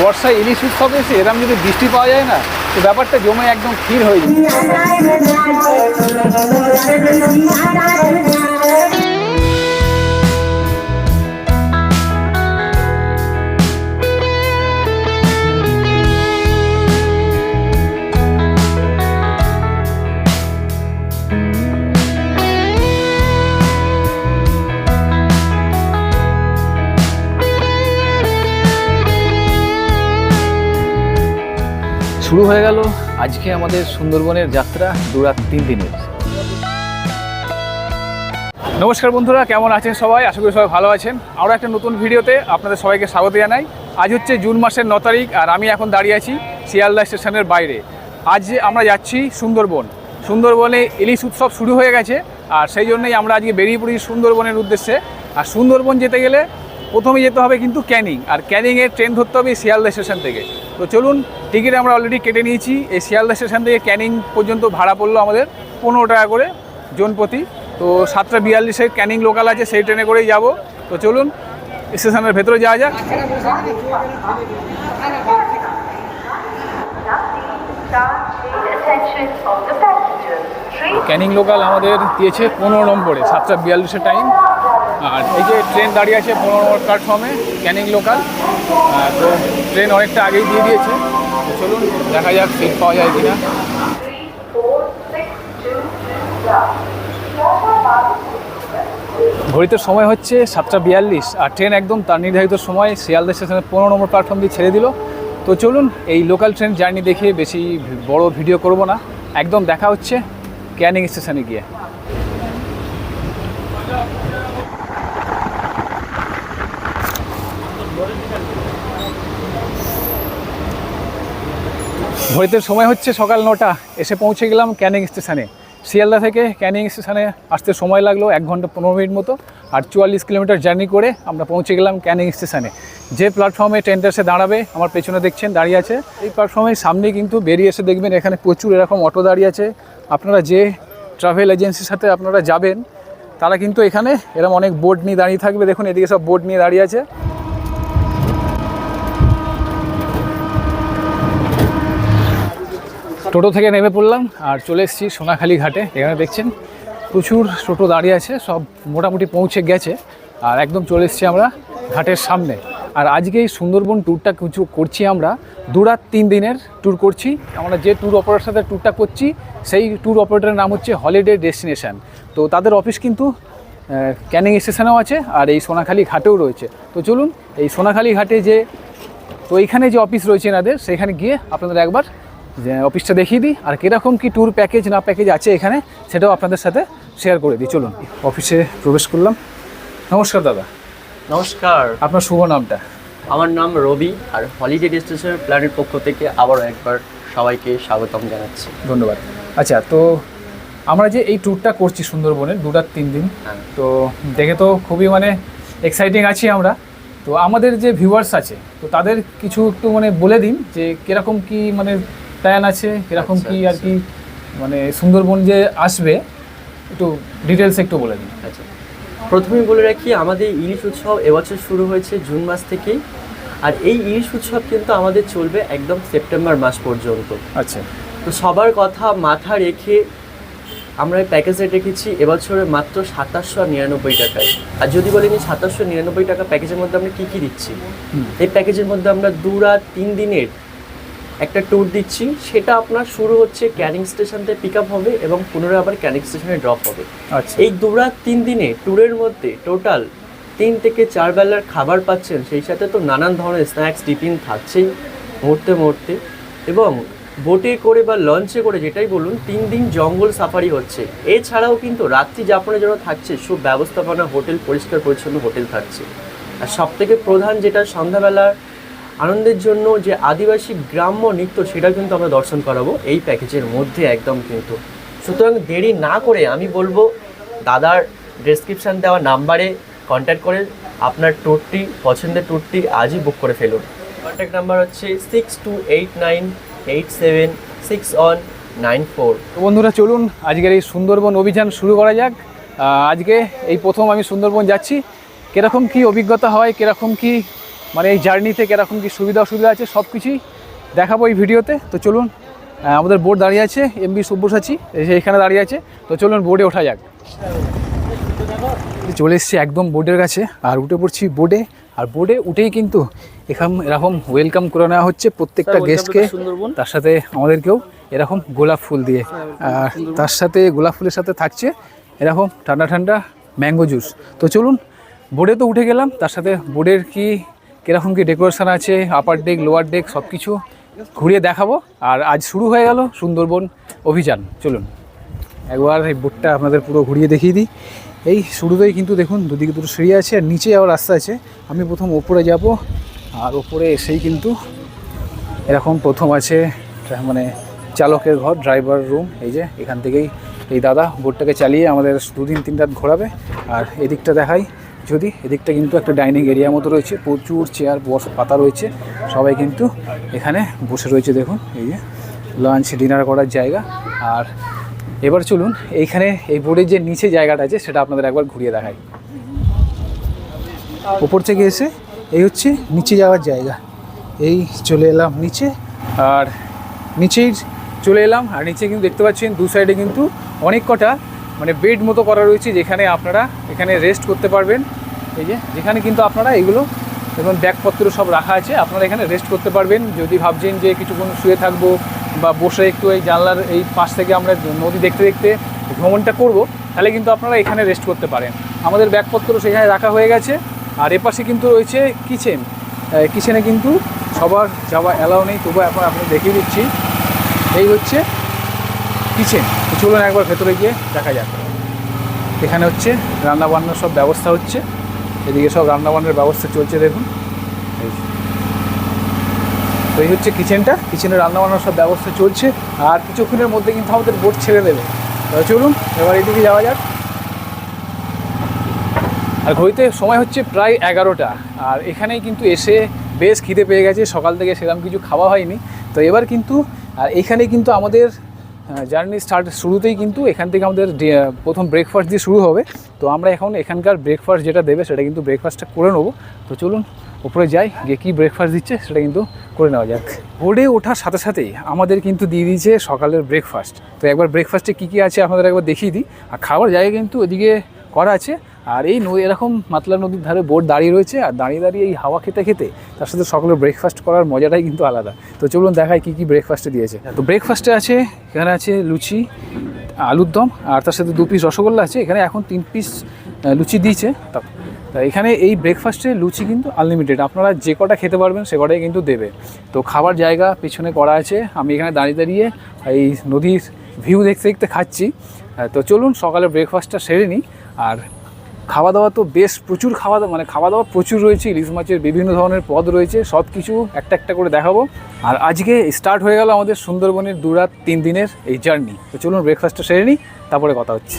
বর্ষায় ইলিশ উৎসব এসে এরকম যদি বৃষ্টি পাওয়া যায় না, তো ব্যাপারটা জমে একদম ক্ষীর হয়ে যায়। শুরু হয়ে গেল আজকে আমাদের সুন্দরবনের যাত্রা 2 রাত 3 দিনের। নমস্কার বন্ধুরা, কেমন আছেন সবাই? আশা করি সবাই ভালো আছেন। আরও একটা নতুন ভিডিওতে আপনাদের সবাইকে স্বাগত জানাই। আজ হচ্ছে জুন মাসের 9 তারিখ, আর আমি এখন দাঁড়িয়ে আছি শিয়ালদা স্টেশনের বাইরে। আজ আমরা যাচ্ছি সুন্দরবন। সুন্দরবনে ইলিশ উৎসব শুরু হয়ে গেছে, আর সেই জন্যই আমরা আজকে বেরিয়ে পড়ি সুন্দরবনের উদ্দেশ্যে। আর সুন্দরবন যেতে গেলে প্রথমে যেতে হবে কিন্তু ক্যানিং, আর ক্যানিংয়ের ট্রেন ধরতে হবে শিয়ালদা স্টেশন থেকে। তো চলুন, টিকিট আমরা অলরেডি কেটে নিয়েছি। এই শিয়ালদা স্টেশন থেকে ক্যানিং পর্যন্ত ভাড়া পড়লো আমাদের 15 টাকা করে জনপ্রতি। তো 7:42-এর ক্যানিং লোকাল আছে, সেই ট্রেনে করেই যাব। তো চলুন স্টেশনের ভেতরে যাওয়া যাক। ক্যানিং লোকাল আমাদের দিয়েছে 15 নম্বরে, 7:42-এর টাইম। আর এই যে ট্রেন দাঁড়িয়ে আছে 15 নম্বর প্ল্যাটফর্মে, ক্যানিং লোকাল। তো ট্রেন অনেকটা আগেই দিয়ে দিয়েছে। তো চলুন দেখা যাক সিট পাওয়া যায় কিনা। ঘড়িতে সময় হচ্ছে 7:42, আর ট্রেন একদম তার নির্ধারিত সময় শিয়ালদা স্টেশনের 15 নম্বর প্ল্যাটফর্ম দিয়ে ছেড়ে দিল। তো চলুন এই লোকাল ট্রেন জার্নি দেখে বেশি বড় ভিডিও করব না, একদম দেখা হচ্ছে ক্যানিং স্টেশনে গিয়ে। ঘড়িতে সময় হচ্ছে সকাল 9টা, এসে পৌঁছে গেলাম ক্যানিং স্টেশনে। শিয়ালদা থেকে ক্যানিং স্টেশনে আসতে সময় লাগলো 1 ঘন্টা 15 মিনিট মতো, আর 44 কিলোমিটার জার্নি করে আমরা পৌঁছে গেলাম ক্যানিং স্টেশনে। যে প্ল্যাটফর্মে ট্রেনটা এসে দাঁড়াবে আমার পেছনে দেখছেন দাঁড়িয়ে আছে, এই প্ল্যাটফর্মের সামনে কিন্তু বেরিয়ে এসে দেখবেন এখানে প্রচুর এরকম অটো দাঁড়িয়ে আছে। আপনারা যে ট্রাভেল এজেন্সির সাথে আপনারা যাবেন তারা কিন্তু এখানে এরকম অনেক বোর্ড নিয়ে দাঁড়িয়ে থাকবে। দেখুন এদিকে সব বোর্ড নিয়ে দাঁড়িয়ে আছে। টোটো থেকে নেমে পড়লাম আর চলে এসেছি সোনাখালি ঘাটে। এখানে দেখছেন প্রচুর টোটো দাঁড়িয়ে আছে, সব মোটামুটি পৌঁছে গেছে, আর একদম চলে এসেছি আমরা ঘাটের সামনে। আর আজকে এই সুন্দরবন ট্যুরটা কিছু করছি আমরা, 2 রাত 3 দিনের ট্যুর করছি। আমরা যে ট্যুর অপারেটরের সাথে ট্যুরটা করছি সেই ট্যুর অপারেটরের নাম হচ্ছে হলিডে ডেস্টিনেশন। তো তাদের অফিস কিন্তু ক্যানিং স্টেশনেও আছে, আর এই সোনাখালি ঘাটেও রয়েছে। তো চলুন এই সোনাখালি ঘাটে তো এইখানে যে অফিস রয়েছে এনাদের, সেখানে গিয়ে আপনাদের একবার যে অফিসটা দেখিয়ে দিই, আর কীরকম কী ট্যুর প্যাকেজ না প্যাকেজ আছে এখানে সেটাও আপনাদের সাথে শেয়ার করে দিই। চলুন অফিসে প্রবেশ করলাম। নমস্কার দাদা। নমস্কার। আপনার শুভ নামটা? আমার নাম রবি, আর হলিডে ডেস্টিনেশন প্ল্যানের পক্ষ থেকে আবারও একবার সবাইকে স্বাগতম জানাচ্ছি। ধন্যবাদ। আচ্ছা, তো আমরা যে এই ট্যুরটা করছি সুন্দরবনের 2 রাত 3 দিন, তো দেখে তো খুবই এক্সাইটিং আছি আমরা। তো আমাদের যে ভিউয়ার্স আছে, তো তাদের কিছু একটু বলে দিন যে কীরকম কী প্ল্যান আছে, কীরকম কী আর কি সুন্দরবন যে আসবে একটু ডিটেলস একটু বলে দিন। আচ্ছা, প্রথমেই বলে রাখি আমাদের ইলিশ উৎসব এবছর শুরু হয়েছে জুন মাস থেকেই, আর এই ইলিশ উৎসব কিন্তু আমাদের চলবে একদম সেপ্টেম্বর মাস পর্যন্ত। আচ্ছা, তো সবার কথা মাথা রেখে আমরা এই প্যাকেজ রেট রেখেছি এবছরে মাত্র 2799 টাকায়। আর যদি বলেন 2799 টাকা প্যাকেজের মধ্যে আমরা কী কী দিচ্ছি, এই প্যাকেজের মধ্যে আমরা 2 রাত 3 দিনের একটা ট্যুর দিচ্ছি। সেটা আপনার শুরু হচ্ছে ক্যানিং স্টেশন থেকে পিক আপ হবে এবং পুনরায় আবার ক্যানিং স্টেশনে ড্রপ হবে। আচ্ছা, এই 2 রাত 3 দিনে ট্যুরের মধ্যে টোটাল 3 থেকে 4 বেলার খাবার পাচ্ছেন, সেই সাথে তো নানান ধরনের স্ন্যাক্স টিফিন থাকছেই মুহূর্তে মুহূর্তে, এবং বোটে করে বা লঞ্চে করে যেটাই বলুন 3 দিন জঙ্গল সাফারি হচ্ছে। এছাড়াও কিন্তু রাত্রি যাপনের জন্য থাকছে সুব্যবস্থাপনা হোটেল, পরিষ্কার পরিচ্ছন্ন হোটেল থাকছে। আর সবথেকে প্রধান যেটা সন্ধ্যাবেলার আনন্দের জন্য যে আদিবাসী গ্রাম্য নৃত্য, সেটা কিন্তু আমরা দর্শন করাবো এই প্যাকেজের মধ্যে একদম কিন্তু। সুতরাং দেরি না করে আমি বলবো দাদার ডেসক্রিপশান দেওয়া নাম্বারে কন্ট্যাক্ট করে আপনার ট্যুরটি, পছন্দের ট্যুরটি আজই বুক করে ফেলুন। কন্ট্যাক্ট নাম্বার হচ্ছে 6289876194। তো বন্ধুরা চলুন আজকের এই সুন্দরবন অভিযান শুরু করা যাক। আজকে এই প্রথম আমি সুন্দরবন যাচ্ছি, কীরকম কী অভিজ্ঞতা হয়, কীরকম কী মানে এই জার্নিতে কীরকম কী সুবিধা অসুবিধা আছে সব কিছুই দেখাবো এই ভিডিওতে। তো চলুন, আমাদের বোট দাঁড়িয়ে আছে, এমবি সব্যসাচী এখানে দাঁড়িয়ে আছে। তো চলুন বোটে ওঠা যাক। চলে এসেছি একদম বোটের কাছে আর উঠে পড়ছি বোটে। আর বোটে উঠেই কিন্তু এরকম ওয়েলকাম করে নেওয়া হচ্ছে প্রত্যেকটা গেস্টকে, তার সাথে আমাদেরকেও এরকম গোলাপ ফুল দিয়ে। আর তার সাথে গোলাপ ফুলের সাথে থাকছে এরকম ঠান্ডা ঠান্ডা ম্যাঙ্গো জুস। তো চলুন, বোটে তো উঠে গেলাম, তার সাথে বোটের কীরকম কী ডেকোরেশন আছে, আপার ডেক লোয়ার ডেক সব কিছু ঘুরিয়ে দেখাবো। আর আজ শুরু হয়ে গেল সুন্দরবন অভিযান। চলুন একবার এই বোটটা আপনাদের পুরো ঘুরিয়ে দেখিয়ে দিই। এই শুরুতেই কিন্তু দেখুন দুদিকে দুটো সিঁড়ি আছে আর নিচে যাওয়ার রাস্তা আছে। আমি প্রথম ওপরে যাব, আর ওপরে এসেই কিন্তু এরকম প্রথম আছে মানে চালকের ঘর, ড্রাইভার রুম। এই যে এখান থেকেই এই দাদা বোটটাকে চালিয়ে আমাদের 2-3 রাত ঘোরাবে। আর এদিকটা দেখাই যদি, এদিকটা কিন্তু একটা ডাইনিং এরিয়ার মতো রয়েছে, প্রচুর চেয়ার পাতা রয়েছে, সবাই কিন্তু এখানে বসে রয়েছে। দেখুন এই যে লাঞ্চ ডিনার করার জায়গা। আর এবার চলুন এইখানে এই বোর্ডের যে নিচে জায়গাটা আছে সেটা আপনাদের একবার ঘুরিয়ে দেখাই। ওপর থেকে এসে এই হচ্ছে নিচে যাওয়ার জায়গা। এই চলে এলাম নিচে, আর নিচেই চলে এলাম। আর নিচে কিন্তু দেখতে পাচ্ছেন দু সাইডে কিন্তু অনেক কটা মানে বেড মতো করা রয়েছে, যেখানে আপনারা এখানে রেস্ট করতে পারবেন। এই যে যেখানে কিন্তু আপনারা এগুলো এবং ব্যাগপত্র সব রাখা আছে, আপনারা এখানে রেস্ট করতে পারবেন। যদি ভাবছেন যে কিছুক্ষণ শুয়ে থাকবো বা বসে একটু এই জানলার এই পাশ থেকে আমরা নদী দেখতে দেখতে ভ্রমণটা করব, তাহলে কিন্তু আপনারা এখানে রেস্ট করতে পারেন। আমাদের ব্যাগপত্র সেখানে রাখা হয়ে গেছে। আর এপাশে কিন্তু রয়েছে কিচেন। কিচেনে কিন্তু সবার যাওয়া অ্যালাউ নেই, তবুও এখন আপনাদের দেখিয়ে দিচ্ছি। এই হচ্ছে কিচেন। চলুন একবার ভেতরে গিয়ে দেখা যাক। এখানে হচ্ছে রান্নাবান্নার সব ব্যবস্থা হচ্ছে, এদিকে সব রান্নাবান্নার ব্যবস্থা চলছে দেখুন। তো এই হচ্ছে কিচেনটা, কিচেনে রান্নাবান্নার সব ব্যবস্থা চলছে। আর কিছুক্ষণের মধ্যে কিন্তু আমাদের বোট ছেড়ে দেবে। চলুন এবার এদিকে যাওয়া যাক। আর ঘড়িতে সময় হচ্ছে প্রায় 11টা। আর এখানেই কিন্তু এসে বেশ খিদে পেয়ে গেছে, সকাল থেকে সেরকম কিছু খাওয়া হয়নি। তো এবার কিন্তু আর এখানে কিন্তু আমাদের জার্নি শুরুতেই কিন্তু এখান থেকে আমাদের প্রথম ব্রেকফাস্ট দিয়ে শুরু হবে। তো আমরা এখন এখানকার ব্রেকফাস্ট যেটা দেবে সেটা কিন্তু ব্রেকফাস্টটা করে নেবো। তো চলুন উপরে যাই, গিয়ে কী ব্রেকফাস্ট দিচ্ছে সেটা কিন্তু করে নেওয়া যাক। বোর্ডে ওঠার সাথে সাথেই আমাদের কিন্তু দিয়ে দিয়েছে সকালের ব্রেকফাস্ট। তো একবার ব্রেকফাস্টে কী কী আছে আপনাদের একবার দেখিয়ে দিই। আর খাবার জায়গা কিন্তু ওদিকে করা আছে। আর এই এরকম মাতলা নদীর ধারে বোট দাঁড়িয়ে রয়েছে, আর দাঁড়িয়ে দাঁড়িয়ে এই হাওয়া খেতে খেতে তার সাথে সকালে ব্রেকফাস্ট করার মজাটাই কিন্তু আলাদা। তো চলুন দেখাই কী কী ব্রেকফাস্টে দিয়েছে। তো ব্রেকফাস্টে আছে, এখানে আছে লুচি, আলুর দম, আর তার সাথে 2 পিস রসগোল্লা আছে। এখানে এখন 3 পিস লুচি দিয়েছে। তা এখানে এই ব্রেকফাস্টে লুচি কিন্তু আনলিমিটেড, আপনারা যে কটা খেতে পারবেন সে কটাই কিন্তু দেবে। তো খাবার জায়গা পিছনে করা আছে, আমি এখানে দাঁড়িয়ে দাঁড়িয়ে এই নদীর ভিউ দেখতে দেখতে খাচ্ছি। তো চলুন সকালে ব্রেকফাস্টটা সেরে নিই। আর খাওয়া দাওয়া তো বেশ প্রচুর খাওয়া দাওয়া প্রচুর রয়েছে। ইলিশ মাছের বিভিন্ন ধরনের পদ রয়েছে, সব কিছু একটা একটা করে দেখাবো। আর আজকে স্টার্ট হয়ে গেল আমাদের সুন্দরবনের 2 রাত 3 দিনের এই জার্নি। তো চলুন ব্রেকফাস্টটা সেরে নিই, তারপরে কথা হচ্ছে।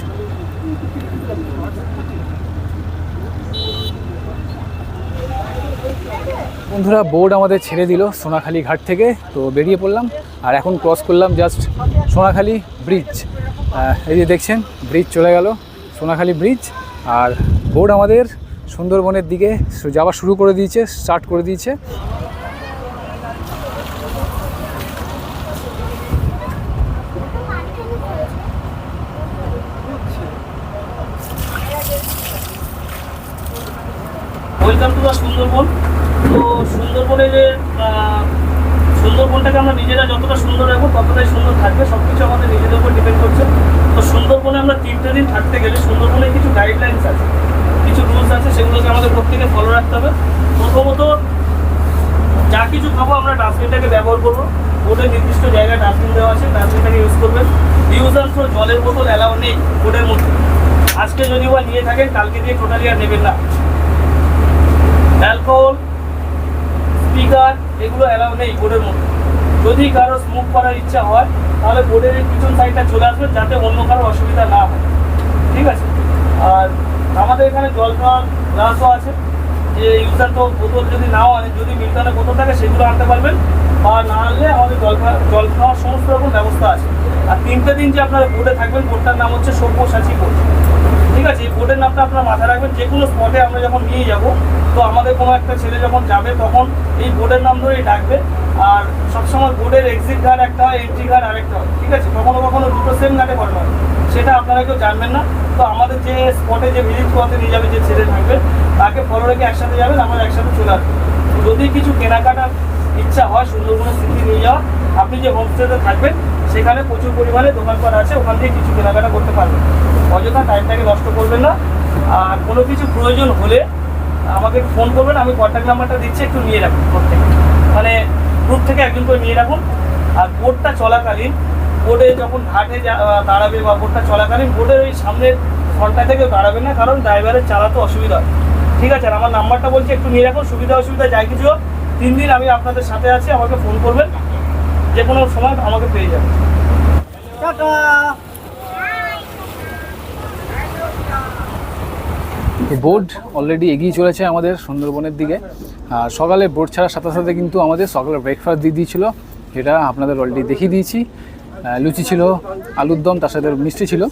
বন্ধুরা বোট আমাদের ছেড়ে দিল সোনাখালি ঘাট থেকে, তো বেরিয়ে পড়লাম। আর এখন ক্রস করলাম জাস্ট সোনাখালি ব্রিজ। এই যে দেখছেন ব্রিজ চলে গেল, সোনাখালি ব্রিজ। আর বোট আমাদের সুন্দরবনের দিকে যাওয়া শুরু করে দিয়েছে, স্টার্ট করে দিয়েছে। Welcome to the Sundarban. তো সুন্দরবনটাকে আমরা নিজেরা যতটা সুন্দর রাখবো ততটাই সুন্দর থাকবে, সব কিছু আমাদের নিজেদের উপর ডিপেন্ড করছে। তো সুন্দরবনে আমরা 3টে দিন থাকতে গেলে সুন্দরবনে কিছু গাইডলাইন্স আছে, কিছু রুলস আছে, সেগুলোকে আমাদের প্রত্যেকে ফলো রাখতে হবে। প্রথমত যা কিছু খাবো আমরা ডাস্টবিনটাকে ব্যবহার করবো। বোটের নির্দিষ্ট জায়গায় ডাস্টবিন দেওয়া আছে, ডাস্টবিনটাকে ইউজ করবেন। ইউজ অ্যান্ড থ্রো জলের বোতল অ্যালাউ নেই বোটের মধ্যে। আজকে যদি বা নিয়ে থাকেন কালকে দিয়ে টোটালি আর নেবেন না। অ্যালকোহল, স্পিকার এগুলো অ্যালাউ নেই বোটের মধ্যে। যদি কারো স্মোক করার ইচ্ছা হয় তাহলে বোটের পিছন সাইডটা চলে আসবেন, যাতে অন্য কারো অসুবিধা না হয়, ঠিক আছে। আর আমাদের এখানে জল খাওয়ার গ্লাসও আছে, যে ইউজার তো বোতল যদি নাও আনে, যদি মিল্টনের বোতল থাকে সেগুলো আনতে পারবেন, বা না আনলে আমাদের জল খাওয়ার সমস্ত রকম ব্যবস্থা আছে। আর 3টে দিন যে আপনারা বোটে থাকবেন, বোটটার নাম হচ্ছে সব্যসাচী বোট। ঠিক আছে, এই বোর্ডের নামটা আপনারা মাথায় রাখবেন। যে কোনো স্পটে আমরা যখন নিয়ে যাব, তো আমাদের কোনো একটা ছেলে যখন যাবে তখন এই বোর্ডের নাম ধরেই ডাকবে। আর সবসময় বোর্ডের এক্সিট ঘাট একটা হয়, এন্ট্রি ঘাট আরেকটা হয়, ঠিক আছে। কখনো কখনো দুটো সেম ঘাটে করা হয়, সেটা আপনারা কেউ জানবেন না। তো আমাদের যে স্পটে যে ভিজিট করতে নিয়ে যাবে যে ছেলে থাকবে, তাকে ফলো রেখে একসাথে যাবেন, আমরা একসাথে চলে আসবো। যদি কিছু কেনাকাটার ইচ্ছা হয় সুন্দরবনের স্মৃতি নিয়ে যাওয়া, আপনি যে হোমস্টেতে থাকবেন সেখানে প্রচুর পরিমাণে দোকানপাট আছে, ওখান থেকে কিছু কেনাকাটা করতে পারবেন। অযথা টাইমটাকে নষ্ট করবেন না। আর কোনো কিছু প্রয়োজন হলে আমাকে ফোন করবেন, আমি কন্ট্যাক্ট নাম্বারটা দিচ্ছি, একটু নিয়ে রাখুন প্রত্যেকে, মানে গ্রুপ থেকে একজন করে নিয়ে রাখুন। আর বোটটা চলাকালীন, বোটে যখন ঘাটে দাঁড়াবে বা বোটটা চলাকালীন বোটের ওই সামনের ঘন্টা থেকেও দাঁড়াবেন না, কারণ ড্রাইভারের চালাতে অসুবিধা হয়, ঠিক আছে। আর আমার নাম্বারটা বলছি, একটু নিয়ে রাখুন। সুবিধা অসুবিধা যাই কিছু হোক, 3 দিন আমি আপনাদের সাথে আছি, আমাকে ফোন করবেন, যে কোনো সময় আমাকে পেয়ে যাবেন। বোট অলরেডি এগিয়ে চলেছে আমাদের সুন্দরবনের দিকে। আর সকালে বোট ছাড়ার সাথে সাথে কিন্তু আমাদের সকালে ব্রেকফাস্ট দিয়ে দিয়েছিল, যেটা আপনাদের অলরেডি দেখিয়ে দিয়েছি। লুচি ছিল, আলুর দম, তার সাথে মিষ্টি ছিল।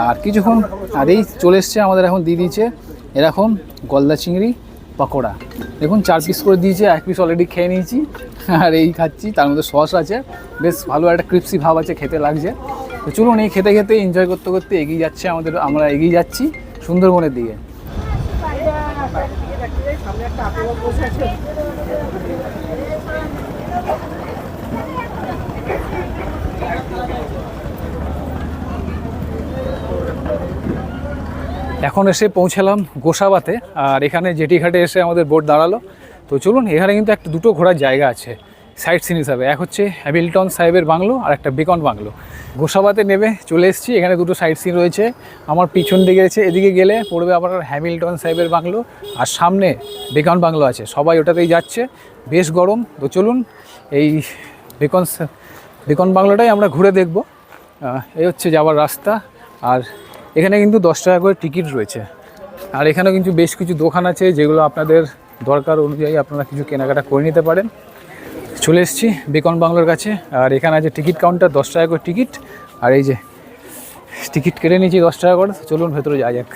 আর কিছুক্ষণ আগেই চলে এসছে আমাদের, এখন দিয়ে দিয়েছে এরকম গলদা চিংড়ি পকোড়া। দেখুন 4 পিস করে দিয়েছে, 1 পিস অলরেডি খেয়ে নিয়েছি আর এই খাচ্ছি। তার মধ্যে সস আছে, বেশ ভালো একটা ক্রিপসি ভাব আছে, খেতে লাগছে। তো চলুন এই খেতে খেতে এনজয় করতে করতে এগিয়ে যাচ্ছে আমরা এগিয়ে যাচ্ছি সুন্দরবনের দিকে। এখন এসে পৌঁছালাম গোসাবাতে, আর এখানে জেটি ঘাটে এসে আমাদের বোট দাঁড়ালো। তো চলুন, এখানে কিন্তু দুটো ঘোরার জায়গা আছে সাইট সিন হিসাবে। এক হচ্ছে হ্যামিল্টন সাহেবের বাংলো, আর একটা বেকন বাংলো। গোসাবাতে নেমে চলে এসেছি, এখানে দুটো সাইট সিন রয়েছে। আমার পিছন দিকে আছে, এদিকে গেলে পড়বে আবার হ্যামিল্টন সাহেবের বাংলো, আর সামনে বেকন বাংলো আছে। সবাই ওটাতেই যাচ্ছে, বেশ গরম। তো চলুন এই বেকন বাংলোটাই আমরা ঘুরে দেখব। এই হচ্ছে যাওয়ার রাস্তা। আর এখানে কিন্তু 10 টাকা করে টিকিট রয়েছে। আর এখানেও কিন্তু বেশ কিছু দোকান আছে, যেগুলো আপনাদের দরকার অনুযায়ী আপনারা কিছু কেনাকাটা করে নিতে পারেন। চলে এসেছি বেকন বাংলোর কাছে। আর এখানে আছে টিকিট কাউন্টার, 10 টাকা করে টিকিট। আর এই যে টিকিট কেটে নিয়েছি 10 টাকা করে। চলুন ভেতরে যাওয়া যাক।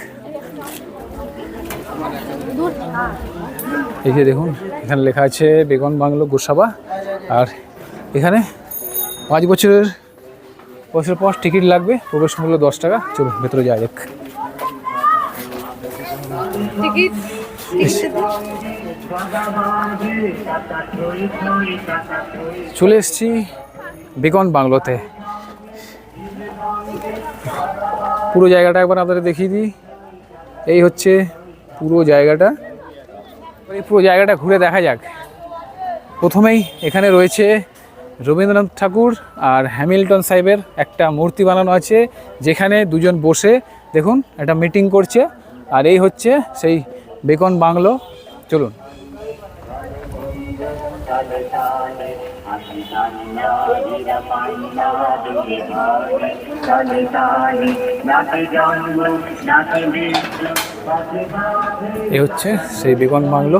এই যে দেখুন, এখানে লেখা আছে বেকন বাংলো গোসাবা। আর এখানে 5 বছর পর টিকিট লাগবে, প্রবেশ মূল্য 10 টাকা। চলুন ভেতরে যাওয়া যাক। চলে এসেছি বেকন বাংলোতে। পুরো জায়গাটা একবার আপনাদের দেখিয়ে দিই। এই হচ্ছে পুরো জায়গাটা, এই পুরো জায়গাটা ঘুরে দেখা যাক। প্রথমেই এখানে রয়েছে রবীন্দ্রনাথ ঠাকুর আর হ্যামিল্টন সাহেবের একটা মূর্তি বানানো আছে, যেখানে দুজন বসে দেখুন একটা মিটিং করছে। আর এই হচ্ছে সেই বেকন বাংলো। চলুন। এই হচ্ছে সেই বেকন বাংলো।